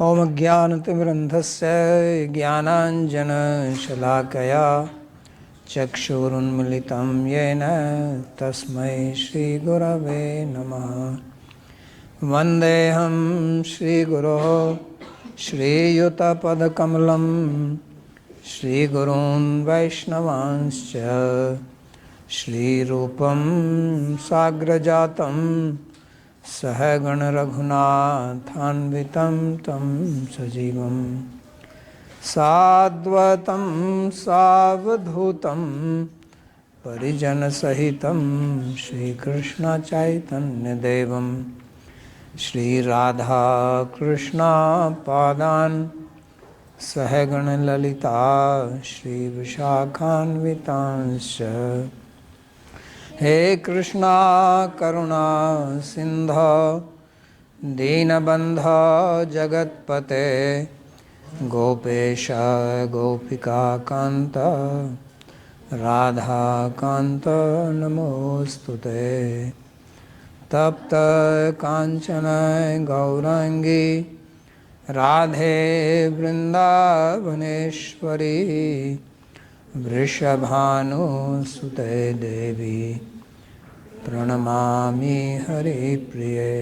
ॐ ज्ञानतिमिरन्धस्य ज्ञानाञ्जनशलाकया चक्षुरुन्मिलितं येन तस्मै श्रीगुरवे नमः। वन्देऽहं श्रीगुरोः श्रीयुतपदकमलं श्रीगुरून् वैष्णवांश्च श्रीरूपं साग्रजातं सहगण रघुनाथान्वितं तं सजीवं साद्वतं सावधूतं परिजनसहितं श्रीकृष्णचैतन्यदेवं श्रीराधाकृष्णपादान् सहगण ललिता श्रीविशाखान्वितांश्च। हे कृष्णा करुणा सिंधो दीनबंधो जगत्पते गोपेश गोपिकाकांत राधाकांत नमोस्तुते। तप्त कांचन गौरांगी राधे वृंदावनेश्वरी वृषभानुसुते देवी प्रणमामि हरिप्रिये।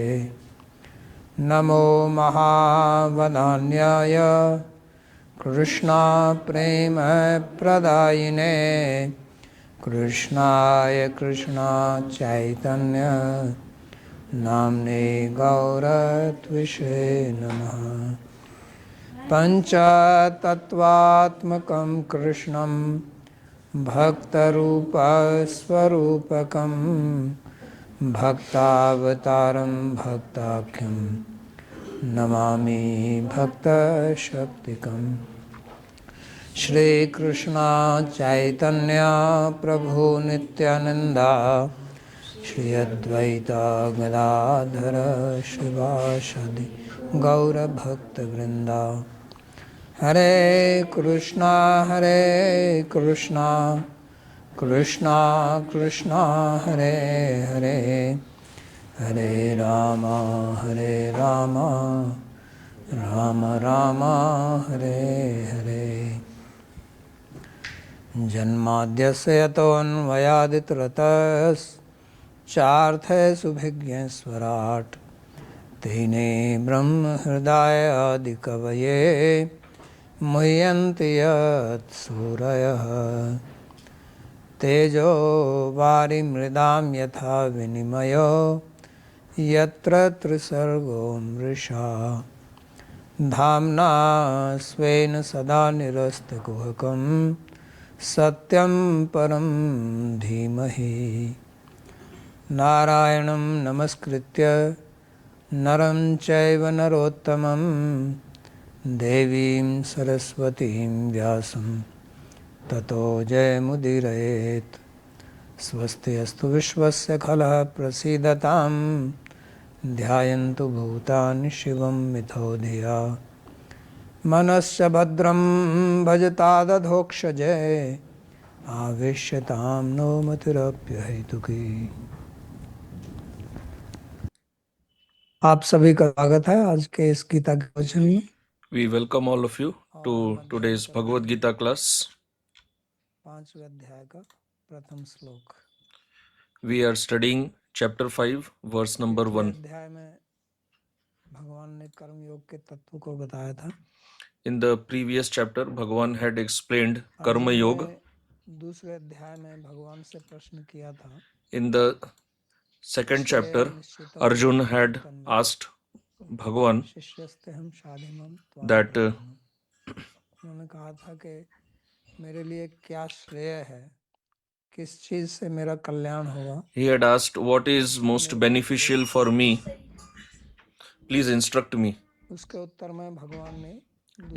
नमो महावदान्याय कृष्णप्रेम प्रदायिने कृष्णाय कृष्ण चैतन्य नाम्ने गौरत्विषे नमः। पंचतत्वात्मकं कृष्णं भक्तरूपस्वरूपकं भक्तावतारं भक्ताख्यं नमामि भक्तशक्तिकं। श्रीकृष्ण चैतन्य प्रभु नित्यानंदा श्री अद्वैत गदाधर शिवासादि गौरभक्तवृंदा। हरे कृष्णा कृष्णा कृष्णा हरे हरे हरे राम राम राम हरे हरे। जन्माद्यस्य यतोऽन्वयादितरतश्चार्थेषु भिज्ञस्वराट् तेने ब्रह्म हृदय आदिकवये मुह्यन्ति यत् सूरयः। तेजो वारिमृदां यथा विनिमयो यत्र त्रिसर्गो मृषा धाम्ना स्वेन सदा निरस्तकुहकं सत्यं परं धीमहि। नारायणं नमस्कृत्य नरं चैव नरोत्तमं देवीं सरस्वतीं व्यासं ततो जयमुदीरयेत्। स्वस्ति अस्तु विश्वस्य खलः प्रसीदतां ध्यायन्तु भूतानि शिवं मिथो धिया। मनश्च भद्रं भजतादधोक्षजे आवेश्यतां नो मतिरप्यहेतुकी। आप सभी का स्वागत है आज के इस गीता के वचन में। We welcome all of you to today's Bhagavad Gita class. 5वें अध्याय का प्रथम श्लोक। We are studying chapter 5 verse number 1. अध्याय में भगवान ने कर्म योग के तत्व को बताया था। In the previous chapter, Bhagavan had explained Karma Yoga. दूसरे अध्याय में भगवान से प्रश्न किया था। In the second chapter, Arjun had asked Bhagavan that उन्होंने कहा था कि मेरे लिए क्या श्रेय है, किस चीज से मेरा कल्याण होगा। he had asked what is most beneficial for me. Please instruct me. उसके उत्तर में भगवान ने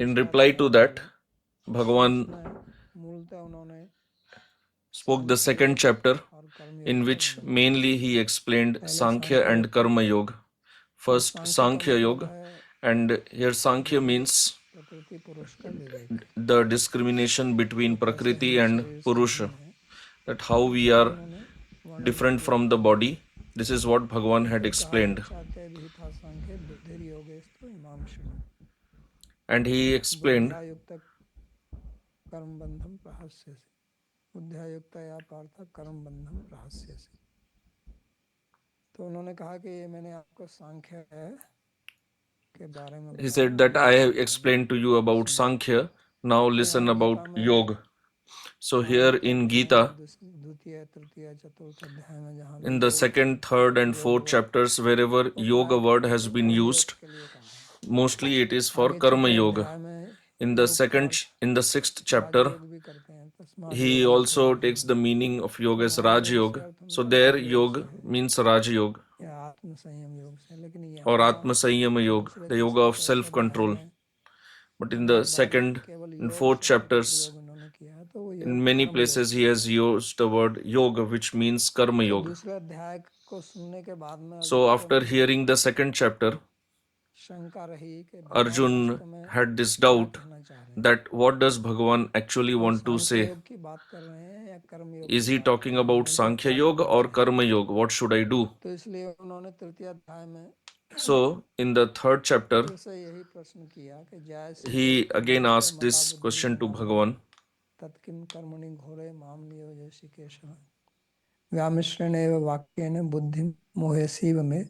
In reply to that, Bhagavan मूलतः उन्होंने spoke the second chapter in which mainly he explained Sankhya and Karma Yoga. First Sankhya Yoga, and here Sankhya means the discrimination between Prakriti and Purusha, that how we are different from the body. This is what Bhagavan had explained. and he explained बुद्ध्यायुक्त कर्म बंधम प्रहस्यसि, बुद्ध्यायुक्त या पार्थ कर्म बंधम प्रहस्यसि। तो उन्होंने कहा कि ये मैंने आपको सांख्य के बारे में he said बताया, that I have explained to you about Sankhya. Now तो listen यहाँ about गीता में yoga. So हम here लोग in कहते हैं Gita, द्वितीय तृतीय चतुर्थ अध्याय में जहाँ in भी the योग second, third, and fourth chapters, wherever को yoga word has been कर्म योग used, के लिए कहा है। mostly it is for आगे karma छठे yoga. अध्याय में In the योग का in the sixth chapter, राजयोग भी करते हैं, तस्माद he योगम also चकार। takes the meaning of तो yoga as वहाँ Raj योग से Yoga. अर्थ So उनका there राजयोग से yoga है means Raj Yoga या आत्म संयम योग से, लेकिन or यहाँ Atma Sanyama Yoga, दूसरे the yoga तीसरे of चौथे self अध्याय control. में But in the second केवल and योग fourth शब्द का chapters, प्रयोग उन्होंने किया है, तो वो योग in many कर्म योग places he से। has used the word yoga, which means karma तो yoga. दूसरे अध्याय को सुनने के बाद में So अर्जुन को after hearing the second chapter, शंका रही कि भगवान Arjun वास्तव में had this क्या doubt कहना चाह रहे हैं, that what does Bhagavan actually वो want to सांख्य say? योग की बात कर रहे हैं या कर्म योग Is की he बात कर talking रहे हैं, about मेरे को Sankhya क्या Yoga करना or चाहिए। Karma Yoga? What should I do? तो इसलिए उन्होंने तृतीय अध्याय में So in the third chapter, फिर से यही प्रश्न किया कि जैसे he again जैसे asked मता this बुद्धि question to भ्रमाना Bhagavan. तत्किम कर्मणि घोरे माम लियो जैसी केशव व्यामिश्रणेव वाक्येन बुद्धि मोहेसीव में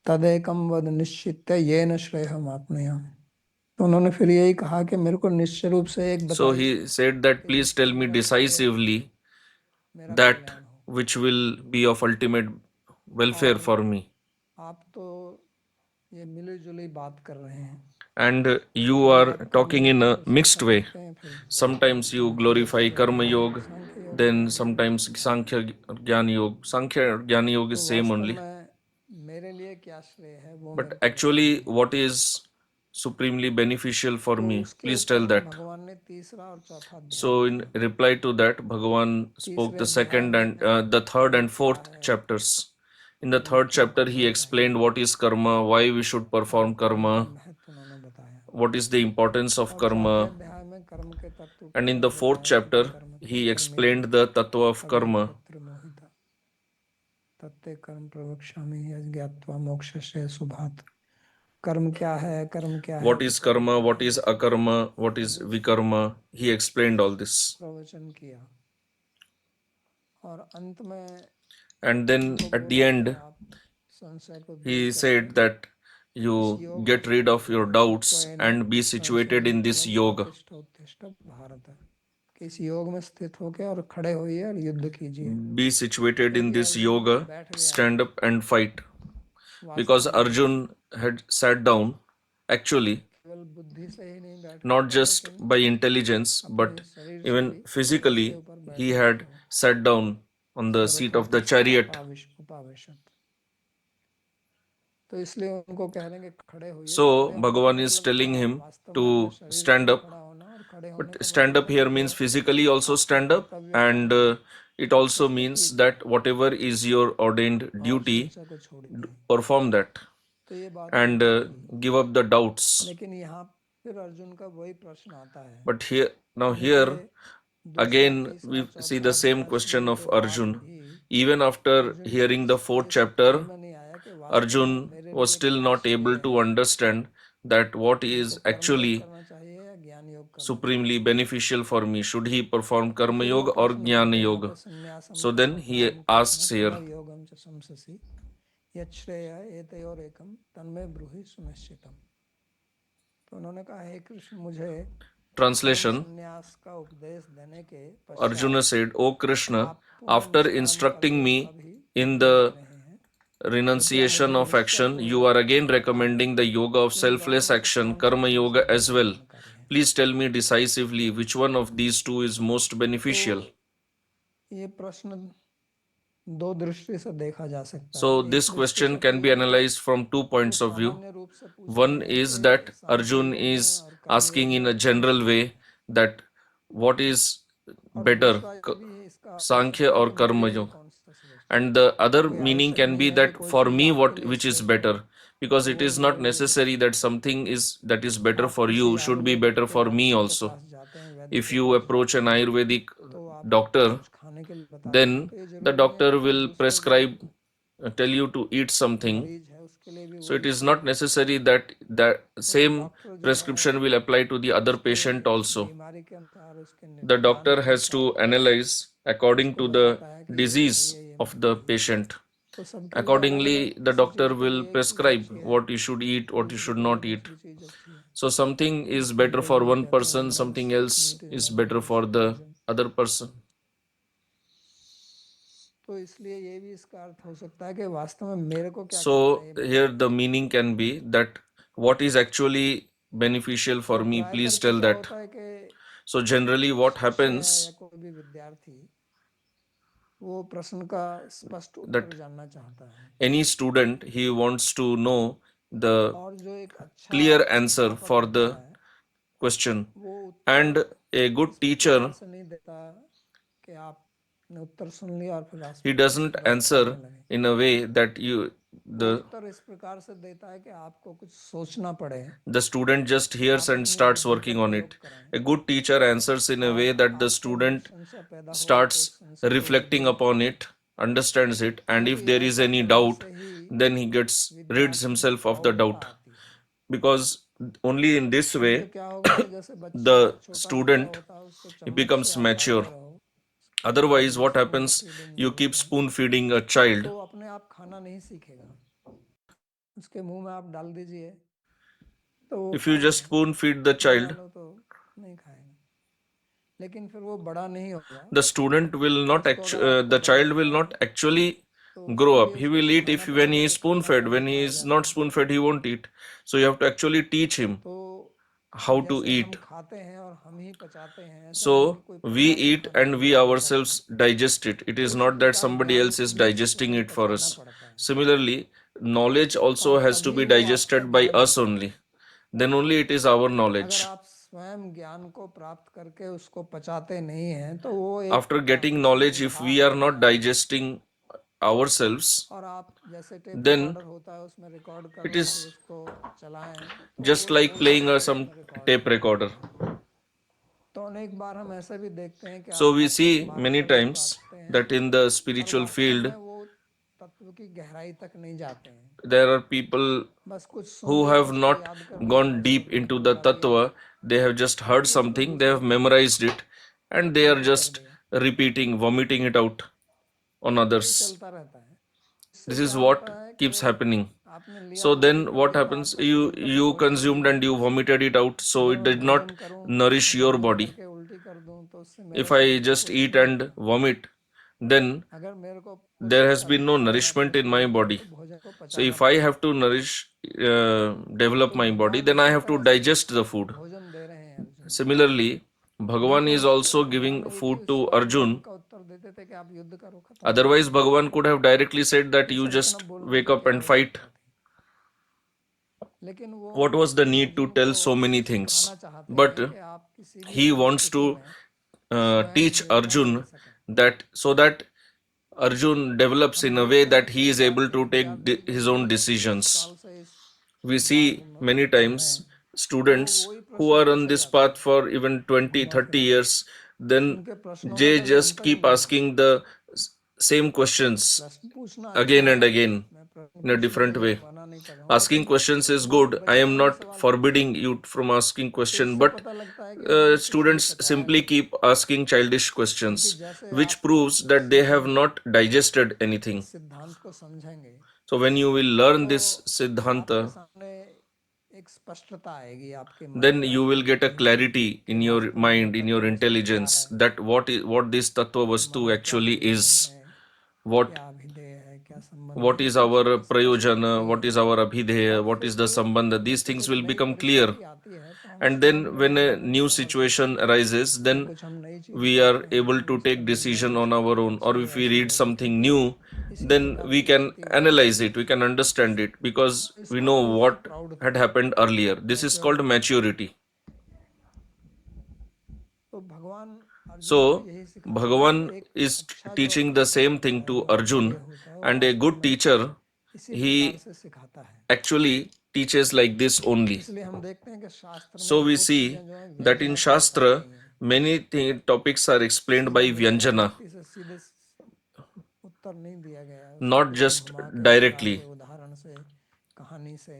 तदेकम वद निश्चित्य येन श्रेयहम आपनुयाम। तो उन्होंने फिर यही कहा कि मेरे को निश्चय रूप से एक So बताइए he said that कि please tell जिससे me मेरा श्रेय decisively मेरा that कल्याण हो। which will be of ultimate welfare और for me. आप तो ये मिली जुली बात कर रहे हैं, And you कभी are आप कर्म talking योग in की a mixed प्रशंसा way. करते हैं, फिर Sometimes you सांख्य योग glorify की Karma करते हैं, Yoga, फिर सांख्य योग then करते हैं। sometimes Sankhya or Jnana Yoga. Sankhya or Jnana Yoga तो is same वास्तव only. में मेरे लिए क्या श्रेय है वो But मेरे को actually, बताइए। what is supremely beneficial for तो me? उसके Please उत्तर tell में that. भगवान ने तीसरा और चौथा अध्याय So in दिया। reply to that, Bhagavan spoke तीसरे the अध्याय second and में the third कर्म and क्या fourth है, chapters. In the हमें third क्यों chapter, he करना explained चाहिए, what is karma, why we should और perform कर्म का karma, महत्व उन्होंने बताया। what is the importance of और चौथे karma. अध्याय में कर्म के तत्व And को in the fourth बताया कि chapter, कर्म क्या he कर्मे जो explained the tattva of karma. तदेव मोहिता तत्ते कर्म प्रवक्ष्यामि यज्ञात्वा मोक्षस्य शुभात्। कर्म क्या है, कर्म क्या है, What तो is कर्म karma, क्या what है is इसके बारे में akarma, what is उन्होंने vikarma. He explained all this. प्रवचन किया और अंत में And then उनको at the बोला कि end, आप संशय को दूर he करके said that इस you योग get rid of your doubts स्वयं and be situated in this संशय yoga. उत्तिष्ठ उत्तिष्ठ भारत, कि इस योग में स्थित होके और खड़े होइए और युद्ध कीजिए, Be situated in क्योंकि this अर्जुन yoga, बैठ गया stand up and fight. Because वास्तव में Arjun had sat down, actually, केवल बुद्धि से ही नहीं बैठ not करके just लेकिन by intelligence, but अपने शरीर से even भी रथ के physically, ऊपर he बैठ had करके sat down on the seat of the सर्वतोतिष्ठ chariot. उपावेशत। तो इसलिए उनको कह रहे हैं कि खड़े होइए, तो So खड़े होने का Bhagavan is मतलब क्या telling है, him वास्तव में अपने to शरीर से stand भी up. खड़ा होना, और खड़े होने But का stand मतलब up है here कि जो means physically also आपके stand up, कर्तव्य and कर्म है it also उसको means कीजिए that whatever is your ordained और duty, संशय को छोड़िए। perform that तो ये बात and उनको लगी, give up the doubts. लेकिन यहाँ फिर अर्जुन का वही प्रश्न आता है। But here, now उनके here दूसरा again तीसरा we see चौथा the same अध्याय question सुनने of के बाद Arjun. भी Even after अर्जुन को hearing the fourth ये समझ chapter, में नहीं आया कि वास्तव में Arjun मेरे was लिए still क्या not श्रेय able to है, understand that what मेरे को is कर्म योग actually करना चाहिए या ज्ञान योग करना supremely चाहिए। beneficial for me. Should he perform तो karma फिर वो yoga or प्रश्न फिर jnana से यहाँ yoga? पे संन्यासम So then कर्म he प्रारंभ करते asks हैं, here, पुनर्योगम च संससि यच्छ्रेय एतयोरेकम तन्मे ब्रूहि सुनिश्चितम। तो उन्होंने कहा, हे कृष्ण, मुझे कर्म translation, संन्यास का उपदेश देने के Arjuna पश्चात said, O Krishna, आप पुनः after निष्काम instructing कर्मयोग का me भी in उपदेश दे the रहे हैं, कृपया renunciation मुझे of action, you निश्चयपूर्वक are again बताएं recommending the yoga of किन दोनों selfless में से action, कौन सा karma कर्म yoga सबसे as well. कल्याणकारी है। Please tell me decisively which one of these two is most beneficial. तो ये प्रश्न दो दृष्टि से देखा जा सकता So है। एक this दृष्टि से question तो can be ये कि analyzed from two वो points of view. सामान्य रूप से पूछ रहे One हैं is that कि सांख्य Arjun योग में is और कर्म योग asking in में a कौन general श्रेय way है, that what is और better, दूसरा ये भी इसका हो Sankhya सकता है or कि मेरे Karma लिए yoga. कौन सा श्रेष्ठ है। And the other कोई meaning आवश्यक can नहीं be है कि that कोई for चीज me आपके what लिए which is श्रेष्ठ हो better, because और it वो is मेरे not लिए necessary अश्रेष्ठ that हो। something is that is better आप for किसी you should be Ayurvedic better के for me डॉक्टर के also. पास जाते हैं, वैद्य If के you पास approach जाते an हैं, Ayurvedic तो आपको doctor, कुछ खाने के लिए बताते हैं, then तो ये the जरूरी नहीं है doctor कि जो will दूसरे जो prescribe tell you to eat something, मरीज है उसके उसके लिए भी So it वही is not necessary that that same doctor जो prescription will apply to the other उसके patient also. बीमारी के अनुसार उसके The निदान doctor के has to अनुसार analyze according उसको to the बताता है कि ये disease चाहिए ये of मत the चाहिए। patient. तो सबके लिए अलग Accordingly, अलग the किसी doctor चीज़ के will लिए एक चीज़ prescribe अच्छी है, what you should eat, what you दूसरे should के लिए not eat. दूसरी चीज़ अच्छी है। So something is जैसे better for ब्रेड में one कहते हैं person, one something eggs, else meat is is one better eggs for the poison. other person. तो इसलिए ये भी इसका अर्थ हो सकता है कि वास्तव में मेरे को क्या करना है So ये here बताइए। the meaning can be that what is actually beneficial for तो me, प्राय please करके tell क्या that. होता है कि So generally what शिष्य है या happens कोई भी विद्यार्थी वो प्रश्न का स्पष्ट उत्तर that जानना चाहता है, any student, he wants to know the और जो एक अच्छा clear answer अध्यापक for होता the है question, वो उत्तर and a good इस teacher, प्रकार से नहीं देता कि आपने उत्तर सुन लिया और फिर he आसपास की doesn't चीज़ बात करने answer लगे। in a way that you वो the उत्तर इस प्रकार से देता है कि आपको कुछ सोचना पड़े, the student just hears आप and अपनी starts बुद्धि का working on it. प्रयोग करें A good teacher answers in a way और that the आपके अंदर student संशय पैदा हो तो starts संशय को भी reflecting दूर upon करें, it, understands it, and if क्योंकि there is ऐसा any करने doubt, से ही then he gets rids विद्यार्थी में himself of the प्रौढ़ता doubt. आती है। Because only in this नहीं तो way क्या होगा कि जैसे बच्चा the छोटा बच्चा student होता है उसको he चम्मच से becomes आप mature. डालते रहो, Otherwise, feeding what spoon happens? Feeding जो You keep होता है, spoon feeding a child. तो अपने आप खाना नहीं सीखेगा, उसके मुंह में आप डाल दीजिए तो वो If you just खाएगा, spoon feed the नहीं child, डालो तो नहीं खाएगा। लेकिन फिर वो बड़ा नहीं होगा, the student will not उसको अगर आपको the child will बताना not है actually तो grow उसके up. लिए He उसको will eat if सिखाना when पड़ेगा he कि is spoon खाता fed. कैसे When he खाया is जाता not है। spoon fed, he won't eat. So you have to actually teach him तो how to जैसे हम eat. खाते हैं और हम ही पचाते हैं, ऐसा So नहीं कि कोई we पचा के eat खाना and हम we लोग नहीं खाते ourselves हैं। digest it. It तो is उसी not that प्रकार somebody ज्ञान else को is भी digesting स्वयं it for पचाना us. पड़ता है, Similarly, knowledge also और has to तभी be वो आपका digested by ज्ञान us होता only. है। Then only it is our अगर knowledge. आप स्वयं ज्ञान को प्राप्त करके उसको पचाते नहीं हैं तो वो एक After getting किसी knowledge, if उधार we are हो not गया, digesting ourselves, और आप जैसे टेप then रिकॉर्डर होता है उसमें रिकॉर्ड कर it रहे हैं फिर is उसको चलाएं तो just वो like बोल playing रहा है some उसमें रिकॉर्ड tape हो रहा recorder. है। तो अनेक बार हम ऐसा भी देखते हैं कि So we आध्यात्मिक see मार्ग many पर लोग times आते हैं that in the और spiritual वास्तव field, में वो तत्व की गहराई तक नहीं जाते हैं, there are people बस कुछ सुन who लिया have उसको not याद कर लिया gone और फिर deep भूख into लग the जाती है tattva. They have just heard तो फिर something, they दूसरे have दिन memorized it, and they are उल्टी कर just दिया, repeating, vomiting it out on ये others. चलता रहता है। इससे This is क्या what होता है कि keeps happening. आपने लिया So तो then ठीक है, what लेकिन happens? आपका You शरीर कभी you बोलता ही consumed नहीं and है। you vomited it out, so अगर it मैं did भोजन not करूं nourish your भोजन body. करके उल्टी कर दूं तो उससे मेरे If I शरीर को just कुछ eat नहीं and होगा। vomit, then अगर मेरे को कुछ there has अच्छा been no दिखता है nourishment अपने in my शरीर में body. तो भोजन को So पचाना if I पड़ेगा। have to nourish, develop तो my body, भगवान then I इसी have to तरह से digest the food. भोजन दे रहे हैं अर्जुन को। Similarly, नहीं Bhagavan तो is also भगवान giving एक ही food to सवाल में Arjun. उनका उत्तर देते थे कि आप युद्ध करो, खत्म करो, Otherwise, Bhagavan could have directly said that ये you सब इतना just बोलने wake की up क्या and fight. आवश्यकता थी। लेकिन वो What was the need to Arjun को tell so many सिखाना things? चाहते But हैं कि आप किसी भी he wants परिस्थिति to में स्वयं teach निर्णय ले Arjun सकें। that so that Arjun develops हम in a way देखते हैं that he कई is बार able के to take विद्यार्थी जो his own लगभग 30 decisions. साल से इस We मार्ग see में many पर हैं, times तो वो students वही who प्रश्न are on पूछे this जाते path हैं for even 20, घुमा 30 फिरा के, years, then उनके प्रश्नों का they कोई just अंत ही keep नहीं होता। asking the same questions प्रश्न पूछना अच्छा again and है, again मैं प्रश्न in a पूछने different को way. मना नहीं कर रहा हूँ, Asking लेकिन questions is वो good. I am वैज्ञानिक not सवाल पूछते forbidding हैं you from asking तो question, इससे but पता लगता है कि उन्होंने कुछ नहीं students पचाया simply कभी, keep asking childish क्योंकि questions, जैसे which आप proves that they have सीखेंगे, not digested anything. इस सिद्धांत को समझेंगे, So when you will learn तो this आपके Siddhanta, सामने एक स्पष्टता आएगी आपके मन then में, you आपकी will get a बुद्धि में clarity कि in your वास्तव में ये mind, in your तत्व वस्तु क्या intelligence, है, that what this Tattva Vastu हमारा क्या actually प्रयोजन is, है, what क्या अभिधेय है, क्या संबंध what है, ये is सब our चीज़ें स्पष्ट prayojana, होती what हैं। is our abhideya, और what फिर is the जो sambandha. These जैसे things कुछ will नई become clear. परिस्थिति आती है तो हम And उसको then लंबे when समय a तक नहीं new संभल पाते, situation arises, या then कुछ हम नई चीज़ we are देखते हैं तो able हम to उस पर take निर्णय decision ले on सकते our हैं कि own. Or चलिए if we ऐसा read हो लेते something हैं। new, इसी then प्रकार we की can स्थिति होती है, analyze it, we can understand it because we इसको know बोलते हैं what प्रौढ़ता, had happened earlier. This is called maturity. maturity. तो भगवान अर्जुन को So यही सिखाते हैं कि Bhagavan एक is अच्छा जो teaching the अध्यापक same होता thing है, to जो अभिधेय Arjun, होता है, वो and a वास्तव good में teacher, इसी प्रकार he से सिखाता है। actually teaches like this only. इसलिए हम देखते हैं कि शास्त्र So में we बहुत see चीजें जो हैं that in व्यंजना से बताई Shastra, गई हैं, many topics are explained by चीजें निर्णय Vyanjana, शक्ति से सीधे उत्तर नहीं दिया गया है, उसको not कुछ just घुमा के फिरा के directly. उदाहरण से कहानी से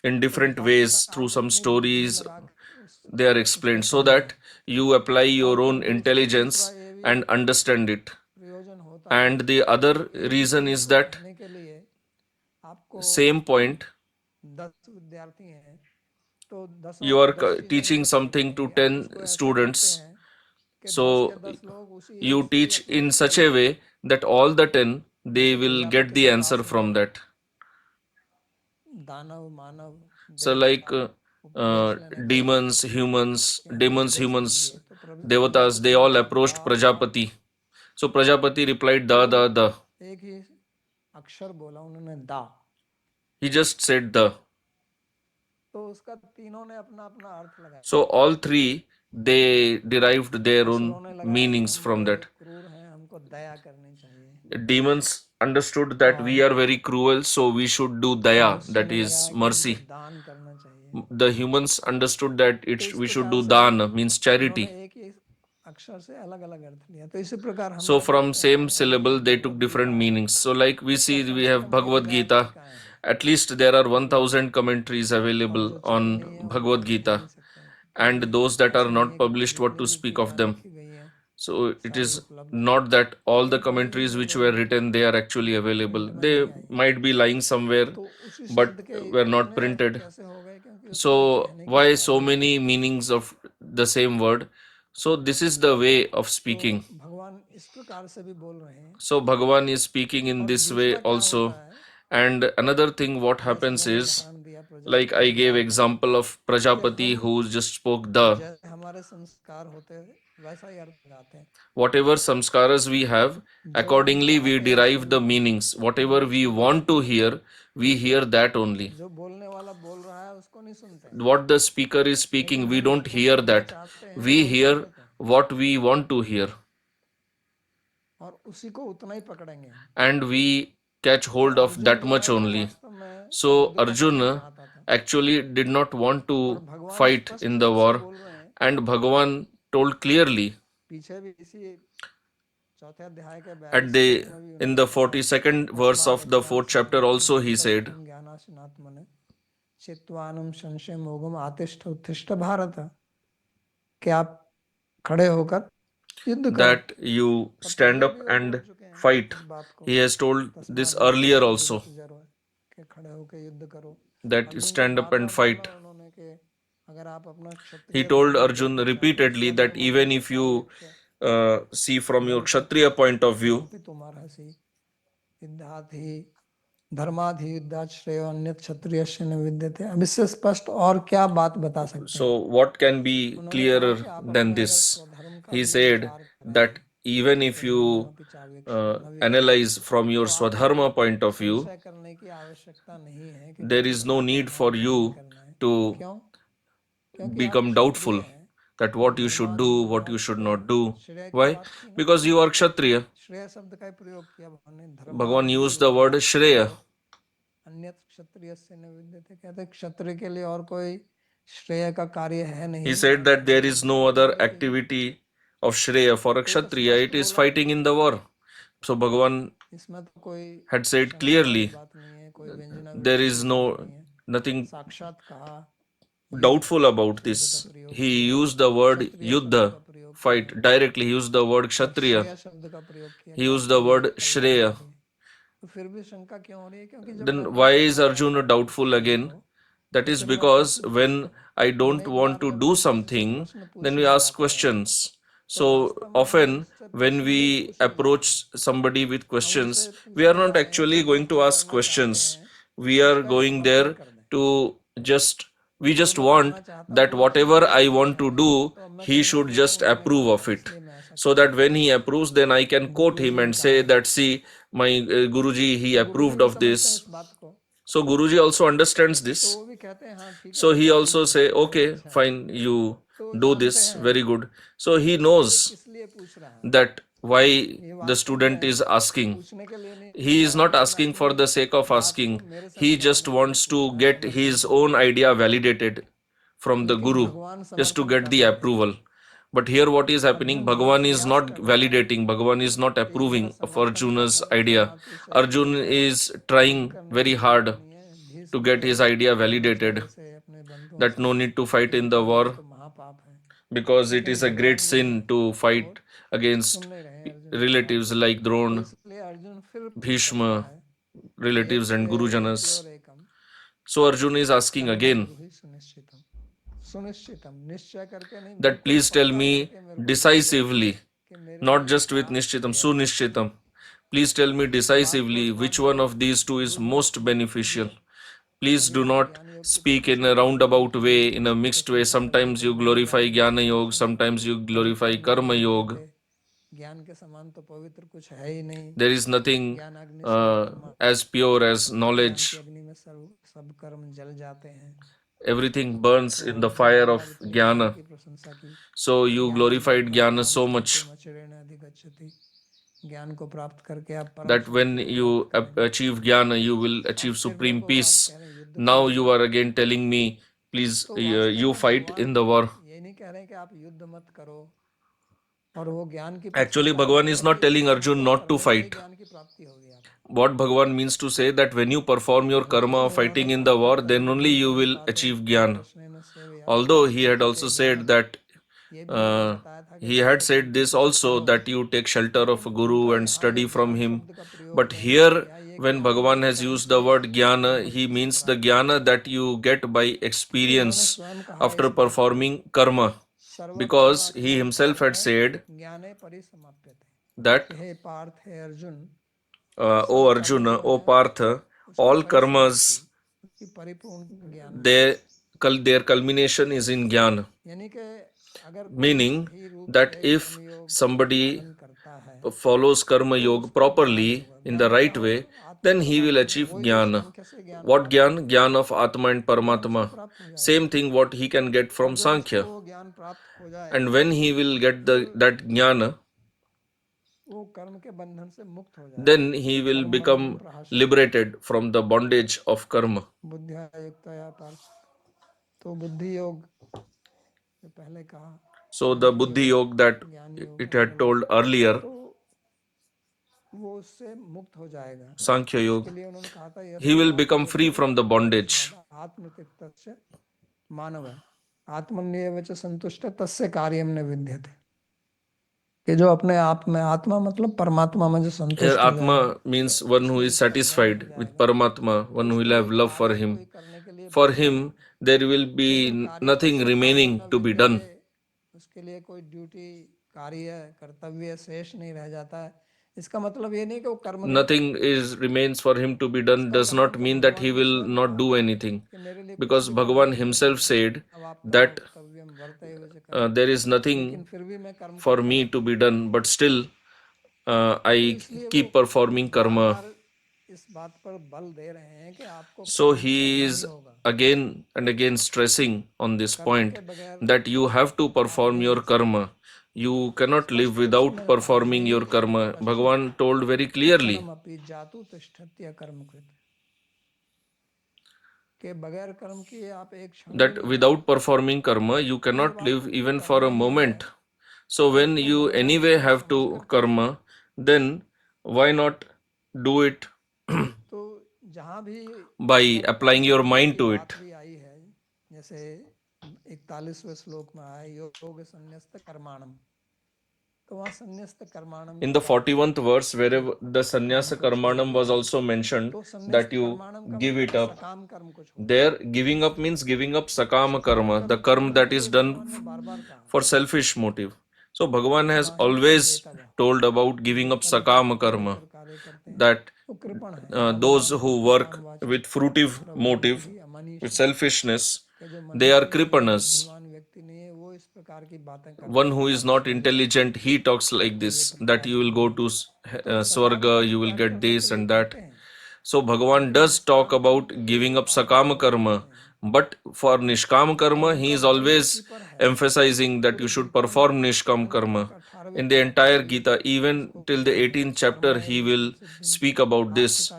in तो different हो ways सकता है through आप some अपनी बुद्धि stories. लगा के They are उसको explained so समझें that you apply your और own फिर intelligence दूसरा ये भी and understand it. प्रयोजन होता है And the other एक ही reason चीज is को that पढ़ने के लिए आपको same point 10 विद्यार्थी हैं तो 10 you are 10 चीजें teaching नहीं पढ़ something to पाएंगे। आप 10 उसको ऐसे करते students. हैं कि 10 के So 10 लोग उसी एक you से ही teach अपना in उत्तर such a देंगे। way that all the 10 they जैसे will get प्रजापति the के answer पास from गए that. दानव मानव So like देवता उपदेश लेने गए demons, humans, कि हमें demons, उपदेश humans, दीजिए तो devatas, प्रजापति they ने all कहा approached दा दा Prajapati. So Prajapati replied da da तो da. एक ही अक्षर बोला उन्होंने दा He just said the. तो उसका तीनों ने अपना अपना अर्थ लगाया। So all three they derived their own असुरों ने लगाया कि meanings हम from बड़े that. क्रूर हैं हमको दया करनी चाहिए Demons understood that we और are very cruel, so we should do daya, मनुष्य that ने is लगाया कि हमको mercy. दान करना चाहिए। The humans understood that तो इस we should प्रकार do से dan, means उन्होंने charity. एक ही अक्षर से अलग अलग अर्थ लिया। तो इसी प्रकार हम So लोग from देखते same हैं और syllable जो they Bhagavad took Gita different है meanings. So like we उसका see we कम से have कम Bhagavad 1000 Gita. टीकाएं हैं At least there are 1000 commentaries और available जो चल on रही है उनको Bhagavad हम पढ़ Gita, नहीं सकते and क्योंकि those that are ऐसा नहीं not है कि published, what जितनी to भी speak of टीकाएं them. लिखी गई हैं So it सारी is उपलब्ध हैं not that all the लेकिन वही commentaries जो which were written they are actually available. Print में They नहीं आई हैं। might be lying somewhere, तो उसी but शब्द के were not इतने अर्थ printed. कैसे हो गए क्योंकि उसका So कहने की why so शैली many अलग थी। meanings of the same word? So this is the way of तो speaking. भगवान इस प्रकार से भी बोल रहे हैं So Bhagavan is speaking in और this way दूसरा क्या also. होता है And another thing what जैसे happens मैंने is, उदाहरण दिया like प्रजापति I ने gave दा कहा example of कि Prajapati हम who just spoke the. जैसे हमारे संस्कार होते हैं वैसा ही अर्थ लगाते हैं। Whatever samskaras we have, जो हम accordingly we चाहते हैं derive the सुनना meanings. उसको Whatever हम we सुनते want हैं to hear, we hear that only. जो बोलने वाला बोल रहा है उसको नहीं सुनते हैं What the speaker is speaking, लेकिन we हम don't उसको hear सुनना that. चाहते हैं We वही hear सुन लेते हैं what we want to hear, और उसी को उतना ही पकड़ेंगे हम। and we catch तो hold of अर्जुन that जो much है वो only. वास्तव में So युद्ध को पकड़ना Arjuna चाहता था actually did not want और to भगवान fight स्पष्ट in the रूप से war, बोल रहे हैं and Bhagavan told clearly पीछे भी इसी चौथे अध्याय के at 42 the श्लोक में भी in उन्होंने the कहा 42nd verse तस्मात् of the 4th chapter अज्ञानस्य also he said बुद्धिसम्पन्नं ज्ञानासिनात्मने चित्वानं संशयमोघम आतिष्ठ उत्तिष्ठ भारत कि आप खड़े होकर युद्ध करो। that you तो stand पहले up भी वो बोल and चुके हैं fight. इस बात को He has told this तस्मात् earlier युद्धस्य also, जुगुप्स जरो कि खड़े होकर युद्ध करो। that अर्जुन को stand up bar and bar fight. बोला उन्होंने कि अगर आप अपना He क्षत्रिय told धर्म को Arjun चाहते हैं repeatedly that स्वधर्म even को if you सापेक्ष see from your बल को Kshatriya point of view, किमपि तुमार्हसि युद्धाद्धि धर्माधि युद्धात् श्रेयो अन्यत् क्षत्रियस्य न विद्यते। अब इससे स्पष्ट और क्या बात बता सकते हैं। so what can be उन्होंने कहा clearer कि आप than अपने अगर this? स्वधर्म का He भी said विचार that करें even if तो you नियममपि चावेक्षितो न विद्यते analyze from your तो आपको Swadharma point of view, संशय करने की आवश्यकता नहीं है कि there किस is no प्रकार का need for धर्म ग्रहण you करना है। to क्यों? क्योंकि आप become क्षत्रिय doubtful हैं that और what you should do, धर्माधि what you युद्धात् should श्रेयो not do. श्रेय की Why? बात की ना Because you are Kshatriya. श्रेय शब्द का ही प्रयोग किया भगवान ने Bhagavan धर्माधि used the word युद्धात् Shreya. श्रेयो अन्यत् क्षत्रियस्य न विद्यते कहते क्षत्रिय के लिए और कोई श्रेय का कार्य है He नहीं said that there is युद्ध no में other लड़ने के लिए। activity of Shreya for a तो ये तो Kshatriya, स्पष्ट it is बोला fighting in the war. So Bhagavan इसमें तो कोई had said शंका वाली clearly, बात नहीं है कोई व्यंजना there विवक्षा is की बात no नहीं है nothing साक्षात कहा युद्ध doubtful about शब्द का this. प्रयोग He किया used the word क्षत्रिय शब्द Yuddha, का प्रयोग fight, किया directly. He used the word और Kshatriya. श्रेय शब्द का प्रयोग किया He कि used आपके the लिए word कल्याणकारी Shreya. है। तो फिर भी शंका क्यों हो रही है क्योंकि जब Then भगवान why ने is कहा है Arjuna कि आप doubtful खड़े again? हो That तो is फिर मैं because प्रश्न when पूछता हूँ। I हम don't एक want बार to जब do किसी से something, प्रश्न then we पूछने ask जाते हैं questions. तो So वास्तव में हम often उससे when प्रश्न we नहीं पूछने approach जाते हैं somebody with हम questions, उससे we are पूछने not जा रहे हैं कि actually जो going to हम ask करना चाहते questions. हैं We are उसका एक going समर्थन there कर दें। to just, we जो just मैं want करना चाहता हूँ that वो चीज़ whatever वो I नहीं कर want to रहे do, हैं तो अब मैं he कहूँगा should कि ये तो just उन्होंने approve कहा of है it. इसलिए मैं ऐसा So that करूँगा। when he approves, then I can quote Guruji him ने and कहा say है that, see, my Guruji, he तो गुरुजी approved भी of समझते हैं this. इस बात को So Guruji also understands तो this. वो भी कहते हैं हाँ ठीक है So he बेटा also कीजिए say, बहुत okay, अच्छा है। fine, you तो वो do जानते this, हैं very good. So he कि ये knows किस लिए पूछ रहा है that why ये the वास्तव student में is asking. पूछने के लिए नहीं He पूछ is रहा है not लेकिन asking for अपनी the sake of बात को asking. मेरे He just समझाने के लिए wants to पूछ रहा है get समर्थन his के लिए। own idea validated from the लेकिन Guru, भगवान just to समर्थन get कर the रहे हैं। approval. But here what is happening, Arjun बहुत Bhagavan is प्रयास not कर रहा है validating, Bhagavan is not कि ये मेरा approving of समर्थन Arjuna's करने का idea. प्रयास इस शरीर Arjun को is युद्ध trying करने की very जरूरत hard. नहीं है to get his idea validated that no need to fight in the war because it is a great sin to fight against relatives like Drona, Bhishma, relatives and Gurujanas. So Arjuna is asking again that please tell me decisively, not just with Nishchitam, Sunishchitam. Please tell me decisively which one of these two is most beneficial. Please do not speak in a roundabout way, in a mixed way. Sometimes you glorify Jnana Yoga, sometimes you glorify Karma Yoga. There is nothing as pure as knowledge. Everything burns in the fire of Jnana. So you glorified Jnana so much that when you achieve Jnana, you will achieve supreme peace. Now you are again telling me, please, you fight in the war. Actually, Bhagavan is not telling Arjun not to fight. What Bhagavan means to say that when you perform your karma of fighting in the war, then only you will achieve Jnana. Although he had also said that he had said this also, that you take shelter of a guru and study from him. But here, when Bhagavan has used the word Jnana, he means the Jnana that you get by experience after performing karma. Because he himself had said that, O Arjuna, O Partha, all karmas, their culmination is in Jnana. Meaning that if somebody follows Karma Yoga properly in the right way, then he will achieve Jnana. What Jnana? Jnana of Atma and Paramatma. Same thing what he can get from Sankhya. And when he will get that Jnana, then he will become liberated from the bondage of karma. So the Buddhi Yoga that it had told earlier, Sankhya Yoga, he will become free from the bondage. कि जो अपने आप में, आत्मा मतलब परमात्मा में जो संतुष्ट Here Atma means one who is satisfied with Paramatma, one who will have love for him. For him, there will be nothing remaining to be done. उसके लिए कोई ड्यूटी, कार्य, कर्तव्य शेष नहीं रह जाता है. इसका मतलब ये नहीं कि वो कर्म nothing remains for him to be done does not mean that he will not do anything, because Bhagavan himself said that there is nothing for me to be done, but still I keep performing karma. So he is again and again stressing on this point that you have to perform your karma. You cannot live without performing your karma. Bhagavan told very clearly that without performing karma, you cannot live even for a moment. So when you anyway have to karma, then why not do it by applying your mind to it? In the 41th verse, wherever the sannyasa karmanam was also mentioned, that you give it up. There, giving up means giving up sakama karma, the karma that is done for selfish motive. So Bhagavan has always told about giving up sakama karma, that those who work with fruitive motive, with selfishness, they are kripanas. One who is not intelligent, he talks like this, that you will go to Swarga, you will get this and that. So Bhagavan does talk about giving up sakama karma, but for nishkam karma, he is always emphasizing that you should perform nishkam karma. In the entire Gita, even till the 18th chapter, he will speak about this,